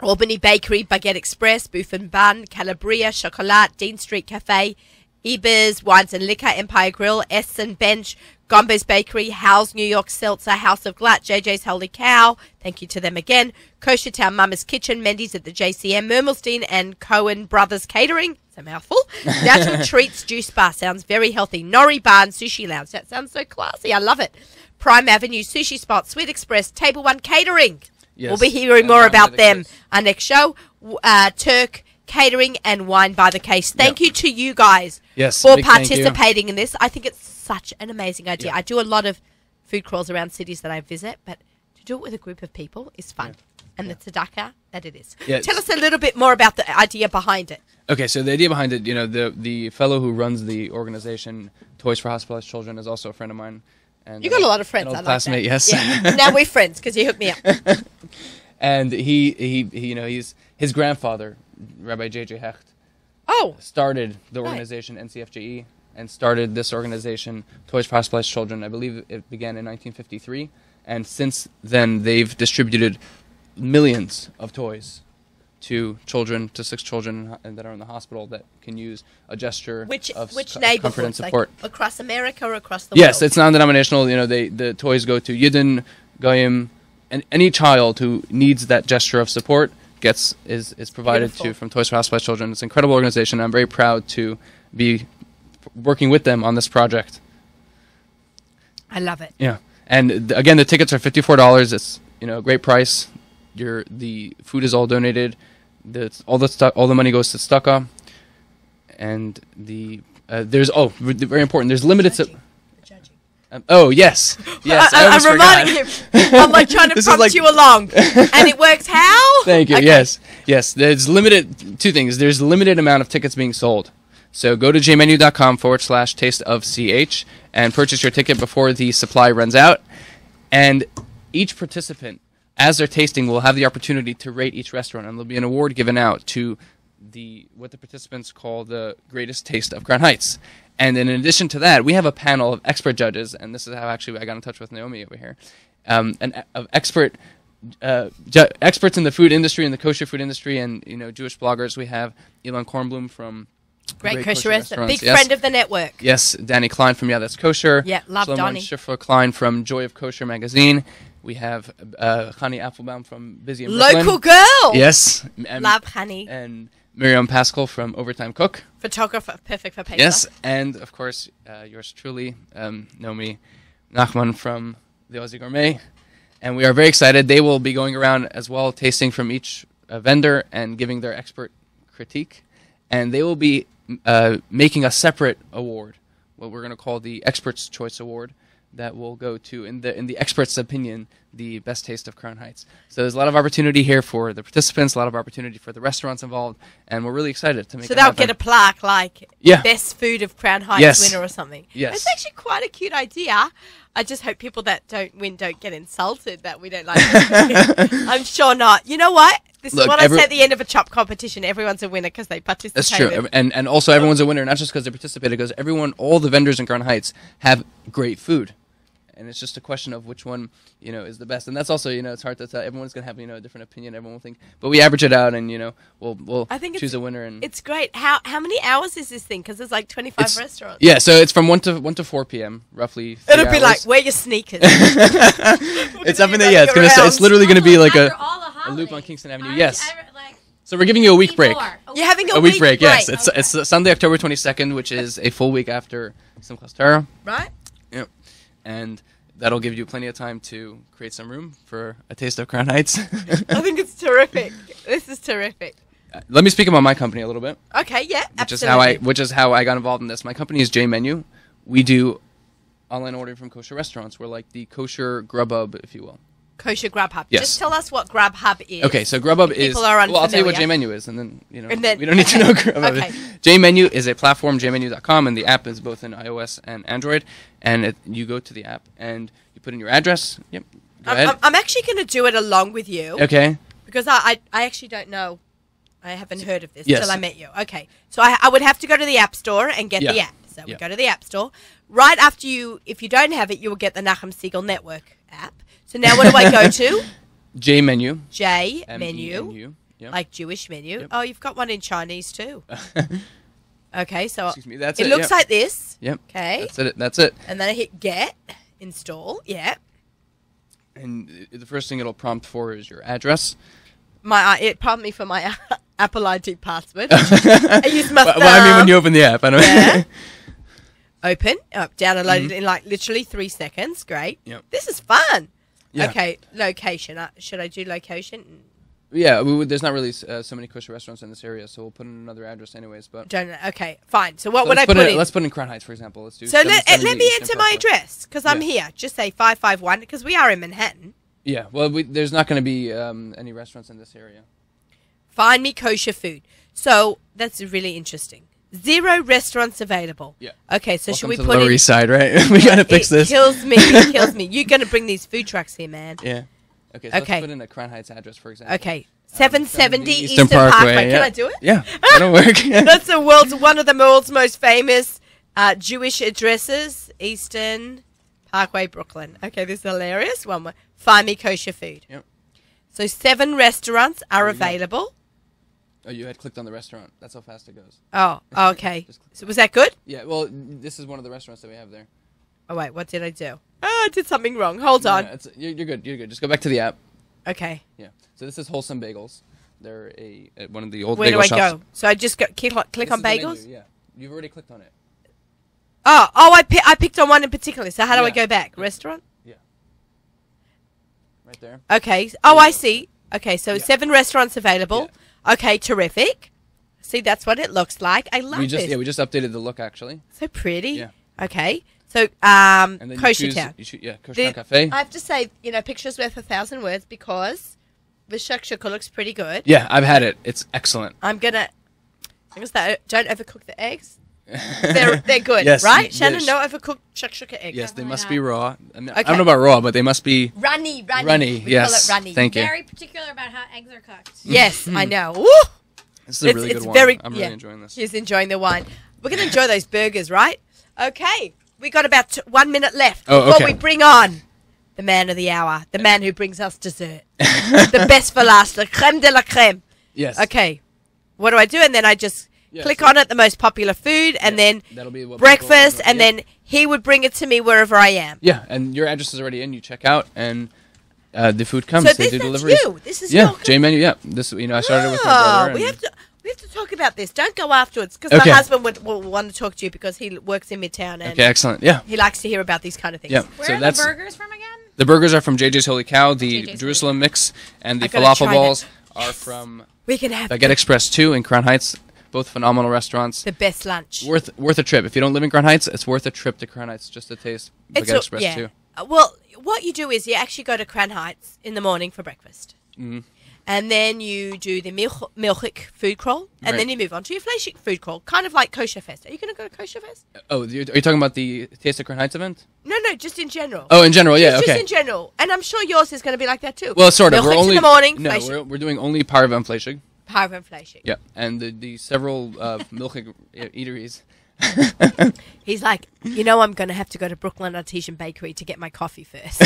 Speaker 1: Albany Bakery, Baguette Express, Booth and Bun, Calabria, Chocolat, Dean Street Cafe, Eber's, Wines and Liquor, Empire Grill, Essen Bench, Gombe's Bakery, Howell's New York Seltzer, House of Glut, JJ's Holy Cow, thank you to them again, Kosher Town Mama's Kitchen, Mendy's at the JCM, Mermelstein and Cohen Brothers Catering, it's a mouthful, Natural Treats Juice Bar, sounds very healthy, Nori Bar and Sushi Lounge, that sounds so classy, I love it, Prime Avenue Sushi Spot, Sweet Express, Table One Catering,
Speaker 3: Yes.
Speaker 1: we'll be hearing
Speaker 3: And
Speaker 1: more
Speaker 3: Wine
Speaker 1: about
Speaker 3: by the
Speaker 1: them
Speaker 3: Case.
Speaker 1: our next show, Turk Catering and Wine by the Case. Thank you to you guys
Speaker 3: Yes,
Speaker 1: for
Speaker 3: big thank you.
Speaker 1: participating in this. I think it's such an amazing idea.
Speaker 3: Yeah.
Speaker 1: I do a lot of food crawls around cities that I visit, but to do it with a group of people is fun. And the tzedakah that it is.
Speaker 3: Yeah,
Speaker 1: Tell us a little bit more about the idea behind it.
Speaker 3: Okay, so the idea behind it, you know, the fellow who runs the organization, Toys for Hospitalized Children, is also a friend of mine. And
Speaker 1: You got a lot of friends.
Speaker 3: An old
Speaker 1: I like
Speaker 3: classmate,
Speaker 1: that.
Speaker 3: yes.
Speaker 1: Yeah. Now we're friends because you hooked me up.
Speaker 3: And he, you know, his grandfather, Rabbi J.J. Hecht,
Speaker 1: Oh,
Speaker 3: started the organization NCFJE and started this organization, Toys for Hospitalized Children. I believe it began in 1953. And since then, they've distributed millions of toys to children, to 6 children that are in the hospital that can use a gesture
Speaker 1: which
Speaker 3: of comfort and
Speaker 1: neighborhoods?
Speaker 3: support.
Speaker 1: Like across America or across the
Speaker 3: Yes,
Speaker 1: world?
Speaker 3: it's non-denominational. You know, the toys go to Yidden, Goyim, and any child who needs that gesture of support is provided
Speaker 1: Beautiful.
Speaker 3: to from Toys for Hospitalized Children. It's an incredible organization. I'm very proud to be working with them on this project.
Speaker 1: I love it.
Speaker 3: Yeah, and again, the tickets are $54. It's, you know, a great price. The food is all donated. All the money goes to Stucca, and there's very important. There's limited. Oh yes, yes. I
Speaker 1: I'm
Speaker 3: almost
Speaker 1: reminding
Speaker 3: forgot.
Speaker 1: him. I'm like trying to
Speaker 3: This is
Speaker 1: prompt
Speaker 3: like-
Speaker 1: you along, and it works how?
Speaker 3: Thank you.
Speaker 1: Okay.
Speaker 3: Yes. There's limited. 2 things. There's limited amount of tickets being sold. So go to jmenu.com/tasteofch and purchase your ticket before the supply runs out. And each participant, as they're tasting, will have the opportunity to rate each restaurant, and there'll be an award given out to what the participants call the greatest taste of Crown Heights. And in addition to that, we have a panel of expert judges, and this is how actually I got in touch with Naomi over here, of experts in the food industry, in the kosher food industry, and Jewish bloggers. We have Elon Kornblum from
Speaker 1: Great Kosher Restaurant, big
Speaker 3: yes.
Speaker 1: friend of the network.
Speaker 3: Yes, Danny Klein from That's Kosher.
Speaker 1: Yeah, love
Speaker 3: Shlomo
Speaker 1: Donnie.
Speaker 3: Schiffer Klein from Joy of Kosher magazine. We have Chani Applebaum from Busy in Brooklyn.
Speaker 1: Local girl.
Speaker 3: Yes.
Speaker 1: Love Honey.
Speaker 3: And Miriam Pascal from Overtime Cook.
Speaker 1: Photographer, perfect for paper.
Speaker 3: Yes, and of course, yours truly, Naomi Nachman from the Aussie Gourmet. And we are very excited. They will be going around as well, tasting from each vendor and giving their expert critique. And they will be making a separate award, what we're going to call the Expert's Choice Award, that will go to, in the expert's opinion, the best taste of Crown Heights. So there's a lot of opportunity here for the participants, a lot of opportunity for the restaurants involved, and we're really excited to make it happen.
Speaker 1: So they'll get a plaque like Best Food of Crown Heights winner or something.
Speaker 3: Yes.
Speaker 1: It's actually quite a cute idea. I just hope people that don't win don't get insulted that we don't like it. I'm sure not. You know what? This is what I say at the end of a chop competition. Everyone's a winner because they participated.
Speaker 3: That's true. And also everyone's a winner, not just because they participated, because all the vendors in Crown Heights have great food. And it's just a question of which one, is the best. And that's also, it's hard to tell. Everyone's going to have, a different opinion. Everyone will think. But we average it out and, we'll choose a winner. And
Speaker 1: it's great. How many hours is this thing? Because there's like 25 restaurants.
Speaker 3: Yeah, so it's from 1 to 4 p.m., roughly 3
Speaker 1: It'll
Speaker 3: hours.
Speaker 1: be like, wear your sneakers.
Speaker 3: It's up in there, yeah. It's literally going to be like a loop on Kingston Avenue. Yes. So we're giving you a week break.
Speaker 1: You're having a
Speaker 3: week break, yes. It's Sunday, October 22nd, which is a full week after Simchas Torah.
Speaker 1: Right.
Speaker 3: Yep. And that'll give you plenty of time to create some room for a taste of Crown Heights.
Speaker 1: I think it's terrific. This is terrific.
Speaker 3: Let me speak about my company a little bit.
Speaker 1: Okay, yeah,
Speaker 3: absolutely. Which is how I got involved in this. My company is J Menu. We do online ordering from kosher restaurants. We're like the kosher Grubhub, if you will.
Speaker 1: Kosher Grubhub.
Speaker 3: Yes.
Speaker 1: Just tell us what Grubhub is.
Speaker 3: Okay, so Grubhub is...
Speaker 1: People are unfamiliar.
Speaker 3: Well, I'll tell you what J Menu is, and then, we don't need to know Grubhub. Okay. J Menu is a platform, jmenu.com, and the app is both in iOS and Android. And you go to the app, and you put in your address. Yep. Go ahead.
Speaker 1: I'm actually going to do it along with you.
Speaker 3: Okay.
Speaker 1: Because I actually don't know. I haven't heard of this till I met you. Okay. So I would have to go to the App Store and get the app. So we go to the App Store. Right after if you don't have it, you will get the Nachum Siegel Network app. So now what do I go to?
Speaker 3: J Menu.
Speaker 1: J Menu.
Speaker 3: M-E-N-U. Yep.
Speaker 1: Like Jewish menu.
Speaker 3: Yep.
Speaker 1: Oh, you've got one in Chinese too. Okay, so
Speaker 3: excuse me, that's
Speaker 1: it looks like this.
Speaker 3: Yep.
Speaker 1: Okay.
Speaker 3: That's it.
Speaker 1: And then I hit get, install. Yeah.
Speaker 3: And the first thing it'll prompt for is your address.
Speaker 1: It prompted me for my Apple ID password. I use my thumb.
Speaker 3: Well, I mean when you open the app, I don't know.
Speaker 1: Open. Downloaded in like literally 3 seconds. Great.
Speaker 3: Yep.
Speaker 1: This is fun.
Speaker 3: Yeah.
Speaker 1: Okay, location. Should I do location?
Speaker 3: Yeah, there's not really so many kosher restaurants in this area, so we'll put in another address anyways. But
Speaker 1: don't know. Okay, fine. So what would I put in?
Speaker 3: Let's put in Crown Heights, for example. Let's do.
Speaker 1: So let me enter my address because I'm here. Just say 551 because we are in Manhattan.
Speaker 3: Yeah. Well, there's not going to be any restaurants in this area.
Speaker 1: Find me kosher food. So that's really interesting. 0 restaurants available.
Speaker 3: Yeah.
Speaker 1: Okay, so
Speaker 3: Welcome
Speaker 1: should we
Speaker 3: to
Speaker 1: put
Speaker 3: the Lower East Side, right? We got to fix this.
Speaker 1: It kills me. It kills me. You're going to bring these food trucks here, man.
Speaker 3: Yeah. Okay, so let's put in a Crown Heights address, for example.
Speaker 1: Okay. 770 Eastern Parkway.
Speaker 3: Yeah.
Speaker 1: Can I do it?
Speaker 3: Yeah. That'll work.
Speaker 1: That's one of the world's most famous Jewish addresses. Eastern Parkway, Brooklyn. Okay, this is hilarious. One more. Find me kosher food.
Speaker 3: Yep.
Speaker 1: So 7 restaurants are available.
Speaker 3: Oh, you had clicked on the restaurant. That's how fast it goes.
Speaker 1: Oh, okay. So was that good?
Speaker 3: Yeah, well, this is one of the restaurants that we have there.
Speaker 1: Oh, wait, what did I do? Oh, I did something wrong. Hold on.
Speaker 3: You're good. You're good. Just go back to the app.
Speaker 1: Okay.
Speaker 3: Yeah. So this is Wholesome Bagels. They're one of the old
Speaker 1: bagel shops. Where do I go? So I just click on bagels?
Speaker 3: Yeah. You've already clicked on it.
Speaker 1: Oh, I picked on one in particular. So how do I go back? Restaurant?
Speaker 3: Yeah. Right there.
Speaker 1: Okay. Oh, I see. Okay, so 7 restaurants available. Yeah. Okay, terrific. See, that's what it looks like. I love this.
Speaker 3: Yeah, we just updated the look, actually.
Speaker 1: So pretty.
Speaker 3: Yeah.
Speaker 1: Okay. So, Kosher Town.
Speaker 3: Kosher Town Cafe.
Speaker 1: I have to say, pictures worth 1,000 words because the shakshuka looks pretty good.
Speaker 3: Yeah, I've had it. It's excellent.
Speaker 1: I'm going to say, don't overcook the eggs. They're good,
Speaker 3: yes,
Speaker 1: right? Shannon, no overcooked shakshuka eggs.
Speaker 3: Yes, they must be raw. I mean, I don't know about raw, but they must be...
Speaker 1: Runny.
Speaker 3: We yes,
Speaker 1: call it runny.
Speaker 3: Thank you.
Speaker 2: Very particular about how eggs are cooked.
Speaker 1: Yes, I know. Woo!
Speaker 3: This is a really good
Speaker 1: it's
Speaker 3: one.
Speaker 1: very,
Speaker 3: I'm really enjoying this.
Speaker 1: She's enjoying the wine. We're going to enjoy those burgers, right? Okay. We got about 1 minute left before we bring on the man of the hour, the man who brings us dessert. The best for last, the creme de la creme.
Speaker 3: Yes.
Speaker 1: Okay. What do I do? And then I just click on it, the most popular food, and then
Speaker 3: that'll be what
Speaker 1: breakfast, and then he would bring it to me wherever I am.
Speaker 3: Yeah, and your address is already in. You check out, and the food comes.
Speaker 1: So
Speaker 3: they do
Speaker 1: that's
Speaker 3: deliveries.
Speaker 1: you. This is your
Speaker 3: J menu. Yeah, this I started with my brother.
Speaker 1: we have to talk about this. Don't go afterwards, because my husband will want to talk to you because he works in Midtown and
Speaker 3: okay, excellent. Yeah,
Speaker 1: he likes to hear about these kind of things.
Speaker 3: Yeah,
Speaker 2: Where
Speaker 3: so
Speaker 2: are
Speaker 3: that's
Speaker 2: the burgers from again?
Speaker 3: the burgers are from JJ's Holy Cow. The
Speaker 2: JJ's
Speaker 3: Jerusalem mix and the
Speaker 1: I gotta
Speaker 3: falafel
Speaker 1: try
Speaker 3: balls
Speaker 1: that.
Speaker 3: are from
Speaker 1: We can have
Speaker 3: Baguette Express 2 in Crown Heights. Both phenomenal restaurants.
Speaker 1: the best lunch.
Speaker 3: Worth a trip. If you don't live in Crown Heights, it's worth a trip to Crown Heights just to taste Baguette Express 2.
Speaker 1: Well, what you do is you actually go to Crown Heights in the morning for breakfast.
Speaker 3: Mm-hmm.
Speaker 1: And then you do the milchik food crawl, and then you move on to your fleischik food crawl, kind of like Kosher Fest. Are you going to go to Kosher Fest?
Speaker 3: Oh, are you talking about the Taste of Crown Heights event?
Speaker 1: No, just in general.
Speaker 3: Oh, in general, yeah, okay.
Speaker 1: Just in general. And I'm sure yours is going to be like that too.
Speaker 3: Well, sort of.
Speaker 1: Milchik's in the morning,
Speaker 3: No,
Speaker 1: fleischik.
Speaker 3: we're doing only parva and fleischig.
Speaker 1: Parva and fleischik.
Speaker 3: Yeah, and the several milchig eateries.
Speaker 1: He's like, I'm going to have to go to Brooklyn Artesian Bakery to get my coffee first.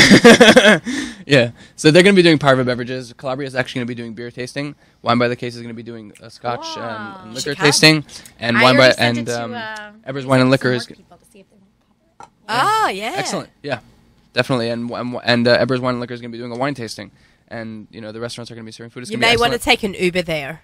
Speaker 3: Yeah, so they're going to be doing parva beverages. Calabria is actually going to be doing beer tasting. Wine by the Case is going to be doing a scotch and liquor
Speaker 1: Chicago.
Speaker 3: tasting, and
Speaker 2: I
Speaker 3: wine by
Speaker 2: already sent
Speaker 3: and
Speaker 2: it to,
Speaker 3: Eber's Wine and Liquor is
Speaker 1: Yeah.
Speaker 3: excellent. Yeah, definitely, and Eber's Wine and Liquor is going to be doing a wine tasting. And the restaurants are going to be serving food. It's
Speaker 1: You
Speaker 3: gonna be
Speaker 1: may want to
Speaker 3: excellent.
Speaker 1: take an Uber there.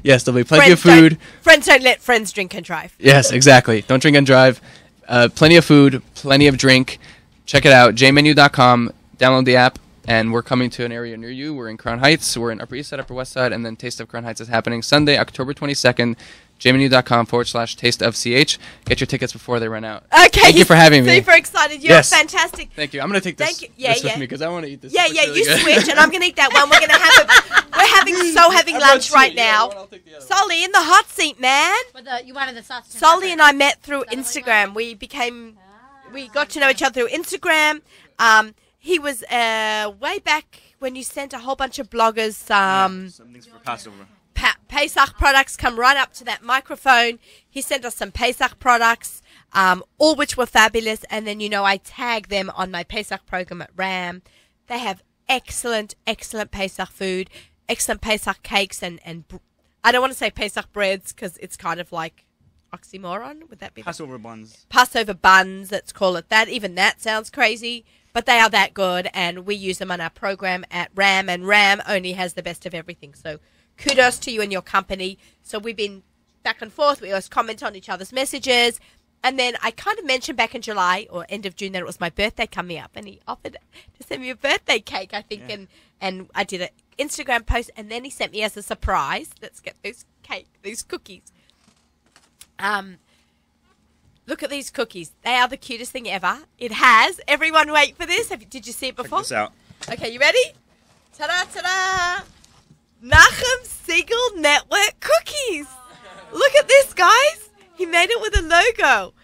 Speaker 3: Yes, there'll be plenty of food.
Speaker 1: Friends don't let friends drink and drive.
Speaker 3: Yes, exactly. Don't drink and drive. Plenty of food, plenty of drink. Check it out, jmenu.com. Download the app, and we're coming to an area near you. We're in Crown Heights. We're in Upper East Side, Upper West Side, and then Taste of Crown Heights is happening Sunday, October 22nd. jmenu.com/tasteofch. Get your tickets before they run out.
Speaker 1: Okay.
Speaker 3: Thank you for having me.
Speaker 1: Super excited. You're fantastic.
Speaker 3: Thank you. I'm going to take this,
Speaker 1: Thank you. Yeah,
Speaker 3: this with
Speaker 1: yeah.
Speaker 3: me because I want to eat this.
Speaker 1: Yeah,
Speaker 3: It's really
Speaker 1: you
Speaker 3: good.
Speaker 1: switch, and I'm going to eat that one. We're going to have having lunch right now. Solly in the hot seat, man.
Speaker 2: You wanted the sausage.
Speaker 1: Solly and I met through Instagram. We got to know each other through Instagram. He was way back when you sent a whole bunch of bloggers
Speaker 4: some things for Passover.
Speaker 1: Pesach products. Come right up to that microphone. He sent us some Pesach products, all which were fabulous. And then, I tag them on my Pesach program at RAM. They have excellent Pesach food, excellent Pesach cakes, and I don't want to say Pesach breads because it's kind of like oxymoron. Would that be
Speaker 4: Passover buns.
Speaker 1: Passover buns, let's call it that. Even that sounds crazy, but they are that good, and we use them on our program at RAM, and RAM only has the best of everything. So kudos to you and your company. So we've been back and forth. We always comment on each other's messages. And then I kind of mentioned back in July or end of June that it was my birthday coming up, and he offered to send me a birthday cake, I think, and I did an Instagram post, and then he sent me as a surprise. Let's get these cookies. Look at these cookies. They are the cutest thing ever. It has. Everyone wait for this. Did you see it before?
Speaker 4: Check this out.
Speaker 1: Okay, you ready? Ta-da, ta-da! Nachum Siegel Network cookies. Look at this, guys. He made it with a logo.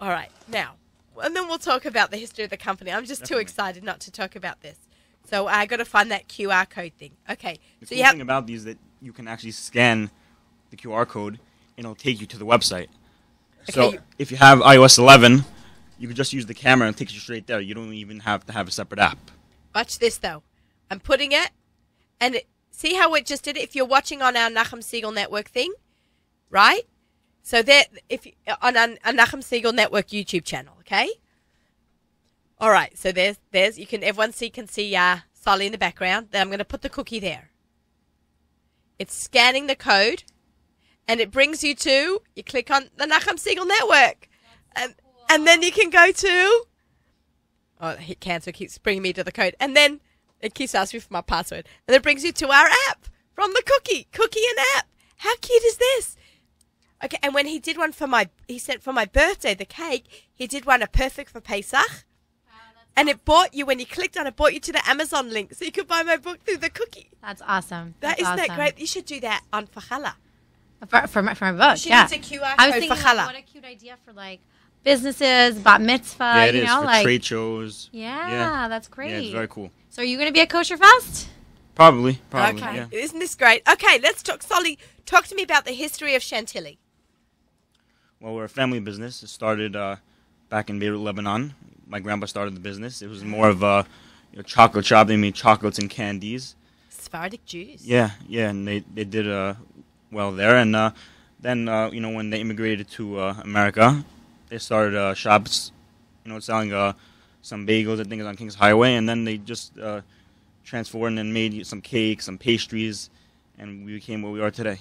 Speaker 1: All right, now, and then we'll talk about the history of the company. I'm just too excited not to talk about this. So I got to find that QR code thing. Okay.
Speaker 4: The
Speaker 1: So
Speaker 4: cool thing about these is that you can actually scan the QR code, and it'll take you to the website. So
Speaker 1: Okay,
Speaker 4: if you have iOS 11, you can just use the camera and it takes you straight there. You don't even have to have a separate app.
Speaker 1: watch this, though. I'm putting it, and see how it just did it? If you're watching on our Nachum Siegel Network thing, right? So there, on a Nachum Siegel Network YouTube channel, okay? All right, so there's everyone can see Solly in the background. Then I'm going to put the cookie there. It's scanning the code, and it brings you to, you click on the Nachum Siegel Network, and then you can go to, hit cancel, keeps bringing me to the code, and then it keeps asking me for my password, and it brings you to our app from the cookie and app. How cute is this? Okay, and when he did one he sent for my birthday, the cake, he did one, a perfect for Pesach. And it brought you, when you clicked on it, brought you to the Amazon link, so you could buy my book through the cookie.
Speaker 2: That's awesome.
Speaker 1: Isn't that great? You should do that on for Challah.
Speaker 2: For my book,
Speaker 1: She
Speaker 2: yeah.
Speaker 1: needs a QR
Speaker 2: I was
Speaker 1: code
Speaker 2: thinking,
Speaker 1: for Challah.
Speaker 2: what a cute idea for businesses, bat mitzvah.
Speaker 4: Yeah, it
Speaker 2: you
Speaker 4: is
Speaker 2: know,
Speaker 4: for trade shows.
Speaker 2: Yeah, that's great.
Speaker 4: Yeah, it's very cool.
Speaker 2: So are you going to be at Kosher Fest?
Speaker 4: Probably,
Speaker 1: Okay.
Speaker 4: yeah.
Speaker 1: Isn't this great? Okay, let's talk. Solly, talk to me about the history of Chantilly.
Speaker 4: Well, we're a family business. It started back in Beirut, Lebanon. My grandpa started the business. It was more of a chocolate shop. They made chocolates and candies.
Speaker 1: Sephardic Jews.
Speaker 4: Yeah, and they did well there. And then when they immigrated to America, they started shops, selling some bagels and things on Kings Highway. And then they just transformed and then made some cakes, some pastries, and we became what we are today.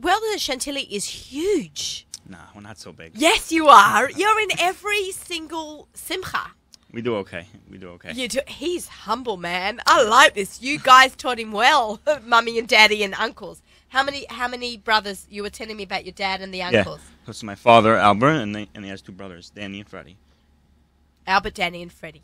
Speaker 1: Well, the Chantilly is huge.
Speaker 4: Nah, we're not so big.
Speaker 1: Yes, you are. You're in every single simcha.
Speaker 4: We do okay.
Speaker 1: You do. He's humble, man. I like this. You guys taught him well, mummy and daddy and uncles. How many brothers? You were telling me about your dad and the uncles.
Speaker 4: Yeah, it's my father, Albert, and he has two brothers, Danny and Freddie.
Speaker 1: Albert, Danny, and Freddie.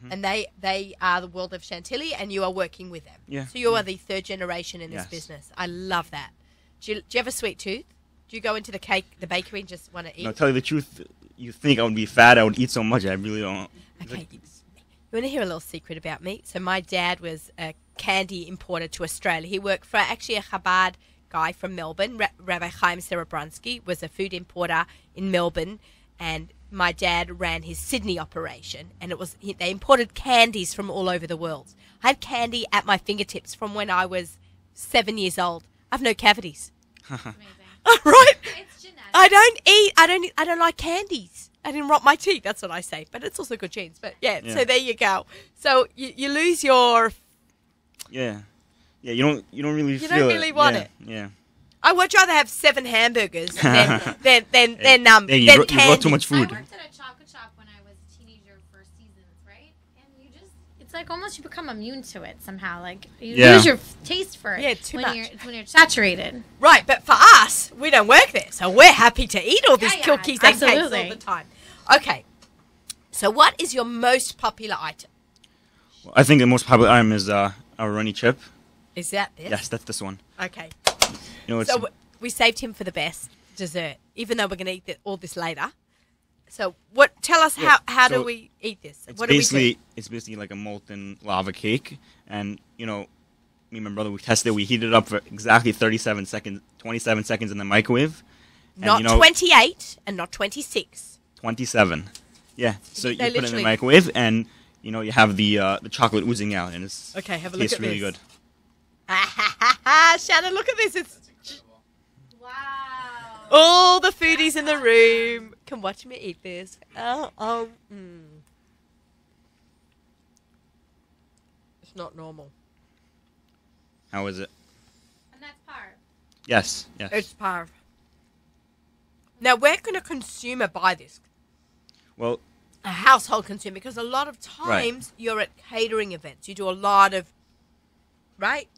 Speaker 1: And they are the world of Chantilly, and you are working with them.
Speaker 4: Yeah.
Speaker 1: So you are the third generation in this
Speaker 4: Yes.
Speaker 1: business. I love that. Do you have a sweet tooth? Do you go into the bakery and just want to eat?
Speaker 4: No, tell you the truth, you think I would be fat, I would eat so much, I really don't.
Speaker 1: Okay. You want to hear a little secret about me? So my dad was a candy importer to Australia. He worked for actually a Chabad guy from Melbourne. Rabbi Chaim Serebransky was a food importer in Melbourne, and my dad ran his Sydney operation, and they imported candies from all over the world. I had candy at my fingertips from when I was 7 years old. I have no cavities.
Speaker 2: Amazing.
Speaker 1: Right?
Speaker 2: It's genetic.
Speaker 1: I don't like candies. I didn't rot my teeth. That's what I say. But it's also good genes. But yeah. So there you go. So you lose your.
Speaker 4: Yeah. You don't really feel it.
Speaker 1: You don't really want it.
Speaker 4: Yeah.
Speaker 1: I would rather have 7 hamburgers than
Speaker 4: You
Speaker 1: candy.
Speaker 4: brought too much food.
Speaker 2: I worked at a chocolate shop when I was a teenager for seasons, right? And it's like almost you become immune to it somehow. Like you lose your taste for it.
Speaker 1: Yeah, too
Speaker 2: when
Speaker 1: much.
Speaker 2: when you're saturated.
Speaker 1: Right, but for us, we don't work there, so we're happy to eat all these
Speaker 2: Yeah,
Speaker 1: cookies and cakes
Speaker 2: absolutely.
Speaker 1: all the time. Okay. So what is your most popular item?
Speaker 4: Well, I think the most popular item is our runny chip.
Speaker 1: Is that this?
Speaker 4: Yes, that's this one.
Speaker 1: Okay.
Speaker 4: It's
Speaker 1: So we saved him for the best dessert, even though we're going to eat all this later. So tell us how do we eat this?
Speaker 4: it's
Speaker 1: What do we do?
Speaker 4: basically like a molten lava cake, and me and my brother, we tested it. We heated it up for exactly 27 seconds in the microwave.
Speaker 1: Not 28 and not 26.
Speaker 4: 27. Yeah. So you
Speaker 1: They
Speaker 4: put it in the
Speaker 1: literally-
Speaker 4: microwave, and you have the chocolate oozing out, and it's
Speaker 1: Okay, have a look
Speaker 4: tastes
Speaker 1: at
Speaker 4: really
Speaker 1: this.
Speaker 4: good.
Speaker 1: Shannon, look at this. It's
Speaker 2: Wow.
Speaker 1: all the foodies in the room can watch me eat this. It's not normal.
Speaker 4: How is it?
Speaker 2: And that's par.
Speaker 4: Yes.
Speaker 1: It's par. Now, where can a consumer buy this?
Speaker 4: Well,
Speaker 1: A household consumer, because a lot of times you're at catering events. You do a lot of,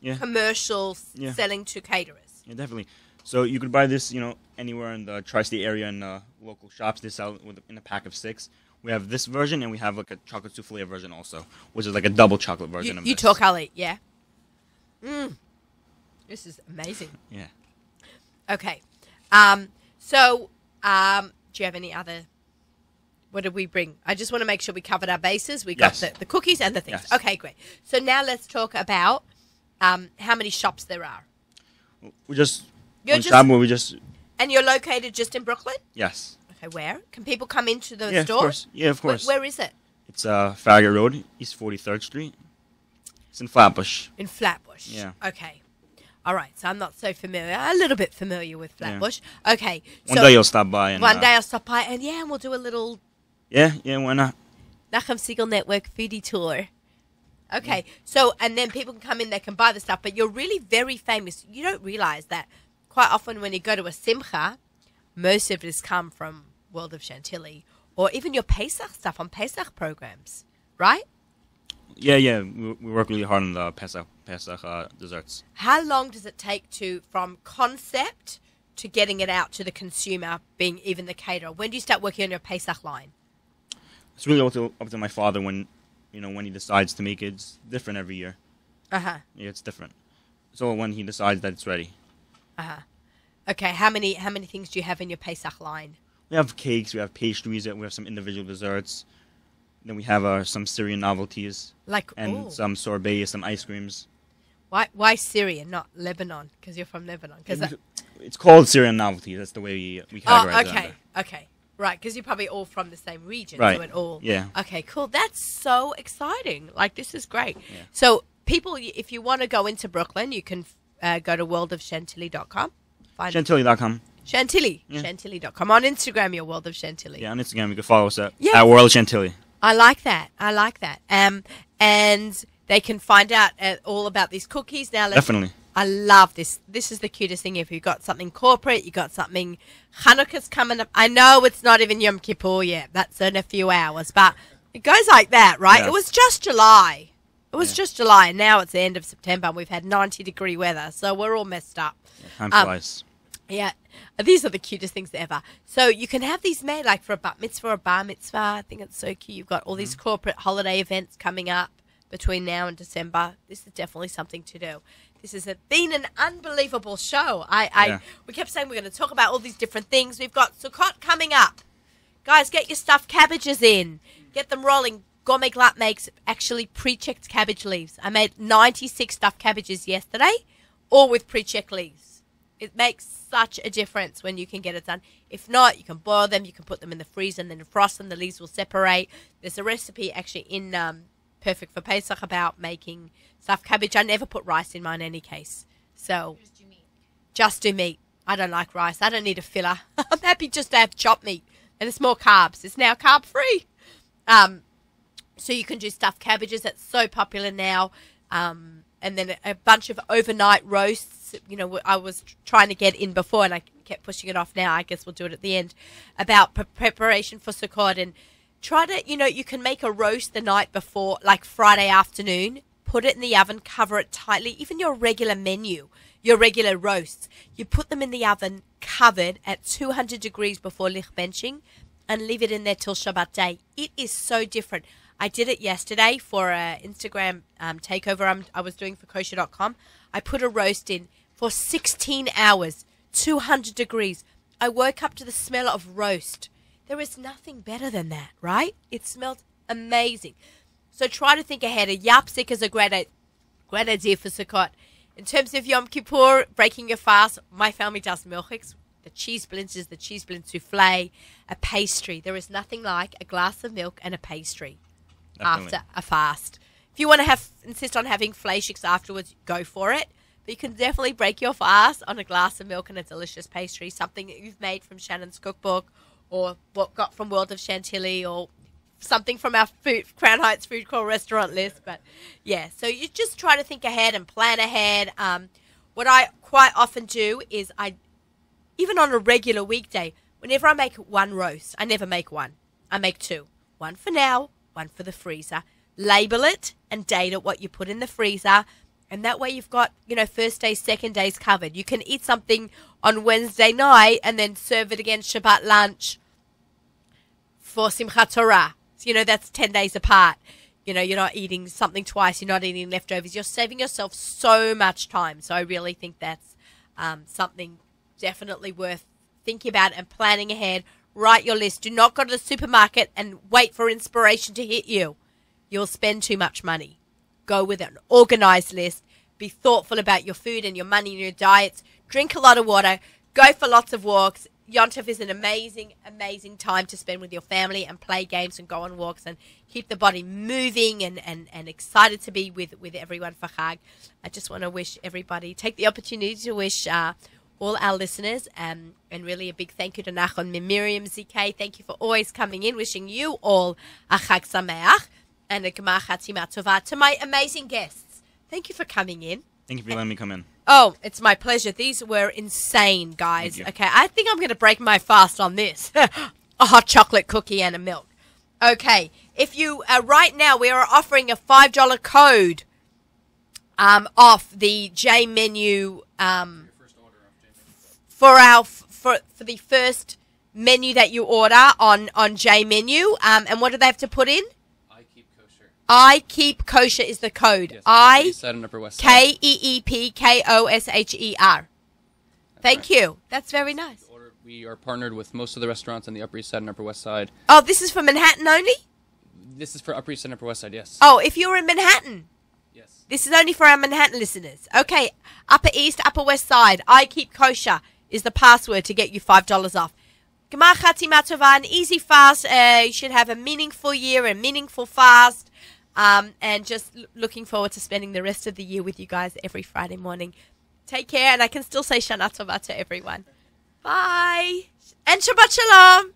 Speaker 4: Yeah.
Speaker 1: commercials
Speaker 4: Yeah.
Speaker 1: selling to caterers.
Speaker 4: yeah, definitely. So you could buy this, anywhere in the tri-state area in local shops. They sell it in a pack of 6. We have this version, and we have like a chocolate souffle version also, which is like a double chocolate version of
Speaker 1: You
Speaker 4: this.
Speaker 1: talk, I'll eat, yeah? This is amazing.
Speaker 4: Yeah.
Speaker 1: Okay. Do you have any other... What did we bring? I just want to make sure we covered our bases. We got
Speaker 4: Yes.
Speaker 1: the cookies and the things.
Speaker 4: Yes.
Speaker 1: Okay, great. So now let's talk about how many shops there are.
Speaker 4: We just
Speaker 1: You're
Speaker 4: one
Speaker 1: just-
Speaker 4: shop where we just
Speaker 1: And you're located just in Brooklyn?
Speaker 4: yes.
Speaker 1: Okay, where? Can people come into the
Speaker 4: Yeah,
Speaker 1: store?
Speaker 4: of course. Yeah, of course.
Speaker 1: Where is it?
Speaker 4: It's Farragut Road, East 43rd Street. It's in Flatbush.
Speaker 1: In Flatbush.
Speaker 4: Yeah.
Speaker 1: Okay. All right. So I'm not so familiar. A little bit familiar with Flatbush. Okay.
Speaker 4: One
Speaker 1: so
Speaker 4: day you'll stop by and
Speaker 1: one day I'll stop by and we'll do a little
Speaker 4: Yeah, why not?
Speaker 1: Nachum Siegel Network foodie tour. Okay. So and then people can come in, they can buy the stuff, but you're really very famous. You don't realize that quite often when you go to a simcha, most of it has come from World of Chantilly or even your Pesach stuff on Pesach programs, right?
Speaker 4: Yeah. We work really hard on the Pesach desserts.
Speaker 1: How long does it take from concept to getting it out to the consumer, being even the caterer? When do you start working on your Pesach line?
Speaker 4: It's really up to my father when he decides to make it. It's different every year.
Speaker 1: Uh-huh.
Speaker 4: Yeah, it's different. So when he decides that it's ready.
Speaker 1: Uh-huh. Okay, how many things do you have in your Pesach line?
Speaker 4: We have cakes, we have pastries, we have some individual desserts. Then we have some Syrian novelties
Speaker 1: Like
Speaker 4: and some sorbets, some ice creams.
Speaker 1: Why Syria, not Lebanon? Because you're from Lebanon.
Speaker 4: It's called Syrian novelty. That's the way we categorize it.
Speaker 1: Okay, okay. Right, because you're probably all from the same region.
Speaker 4: Right.
Speaker 1: So it all.
Speaker 4: Yeah.
Speaker 1: Okay, cool. That's so exciting. Like, this is great.
Speaker 4: Yeah.
Speaker 1: So, people, if you want to go into Brooklyn, you can go to worldofchantilly.com.
Speaker 4: Chantilly.com.
Speaker 1: Chantilly.
Speaker 4: Yeah.
Speaker 1: Chantilly.com. On Instagram, you're World of Chantilly.
Speaker 4: Yeah, on Instagram, you can follow us at World Chantilly.
Speaker 1: I like that. And they can find out all about these cookies. Now,
Speaker 4: Definitely.
Speaker 1: I love this. This is the cutest thing. If you've got something corporate, you got something. Hanukkah's coming up. I know it's not even Yom Kippur yet. That's in a few hours. But it goes like that, right?
Speaker 4: Yeah.
Speaker 1: It was just July. Just July. And now it's the end of September. And we've had 90-degree weather. So we're all messed up.
Speaker 4: Yeah, time flies.
Speaker 1: Yeah. These are the cutest things ever. So you can have these made like for a bat mitzvah or a bar mitzvah. I think it's so cute. You've got all these corporate holiday events coming up between now and December. This is definitely something to do. This has been an unbelievable show. We kept saying we're going to talk about all these different things. We've got Sukkot coming up. Guys, get your stuffed cabbages in. Get them rolling. Gourmet Glut makes actually pre-checked cabbage leaves. I made 96 stuffed cabbages yesterday, all with pre-checked leaves. It makes such a difference when you can get it done. If not, you can boil them. You can put them in the freezer and then defrost them. The leaves will separate. There's a recipe actually in Perfect for Pesach about making stuffed cabbage. I never put rice in mine in any case. So just do meat. I don't like rice. I don't need a filler. I'm happy just to have chopped meat. And it's more carbs. It's now carb free. So you can do stuffed cabbages. That's so popular now. And then a bunch of overnight roasts. You know, I was trying to get in before and I kept pushing it off now. I guess we'll do it at the end. About preparation for Sukkot. And try to, you can make a roast the night before, like Friday afternoon. Put it in the oven, cover it tightly. Even your regular menu, your regular roasts, you put them in the oven covered at 200 degrees before lich benching and leave it in there till Shabbat day. It is so different. I did it yesterday for an Instagram takeover I was doing for kosher.com. I put a roast in for 16 hours, 200 degrees. I woke up to the smell of roast. There is nothing better than that, right? It smelled amazing. So try to think ahead. A yapsik is a great idea for Sukkot. In terms of Yom Kippur, breaking your fast, my family does milchiks. The cheese blinters, the cheese blint souffle, a pastry. There is nothing like a glass of milk and a pastry after a fast. If you want to insist on having fleischiks afterwards, go for it. But you can definitely break your fast on a glass of milk and a delicious pastry, something that you've made from Shannon's cookbook or what got from World of Chantilly or something from our Crown Heights food call restaurant list. But yeah, so you just try to think ahead and plan ahead. What I quite often do is even on a regular weekday, whenever I make one roast, I never make one. I make two. One for now, one for the freezer. Label it and date it what you put in the freezer. And that way you've got, first day, second days covered. You can eat something on Wednesday night and then serve it again Shabbat lunch for Simchat Torah. So, that's 10 days apart. You're not eating something twice. You're not eating leftovers. You're saving yourself so much time. So I really think that's something definitely worth thinking about and planning ahead. Write your list. Do not go to the supermarket and wait for inspiration to hit you. You'll spend too much money. Go with an organized list. Be thoughtful about your food and your money and your diets. Drink a lot of water. Go for lots of walks. Yontef is an amazing, amazing time to spend with your family and play games and go on walks and keep the body moving and excited to be with everyone for Chag. I just want to wish everybody, take the opportunity to wish all our listeners and really a big thank you to Nachon and Miriam ZK. Thank you for always coming in. Wishing you all a Chag Sameach and a Gemar Chatzima Tova. To my amazing guests, thank you for coming in.
Speaker 4: Thank you for letting me come in.
Speaker 1: Oh, it's my pleasure. These were insane, guys. Okay, I think I'm going to break my fast on this. A hot chocolate cookie and a milk. Okay, if you, right now, we are offering a $5 code off the J menu for the first menu that you order on J menu. And what do they have to put in? I keep kosher is the code.
Speaker 3: Yes,
Speaker 1: KEEPKOSHER. Thank you. That's very nice.
Speaker 3: We are partnered with most of the restaurants on the Upper East Side and Upper West Side.
Speaker 1: Oh, this is for Manhattan only?
Speaker 3: This is for Upper East Side and Upper West Side, yes.
Speaker 1: Oh, if you're in Manhattan,
Speaker 3: Yes.
Speaker 1: This is only for our Manhattan listeners. Okay, Upper East, Upper West Side, I keep kosher is the password to get you $5 off. Gemar Chatima Tova, an easy fast. You should have a meaningful year, a meaningful fast. And just looking forward to spending the rest of the year with you guys every Friday morning. Take care, and I can still say Shana Tova to everyone. Bye. And Shabbat Shalom.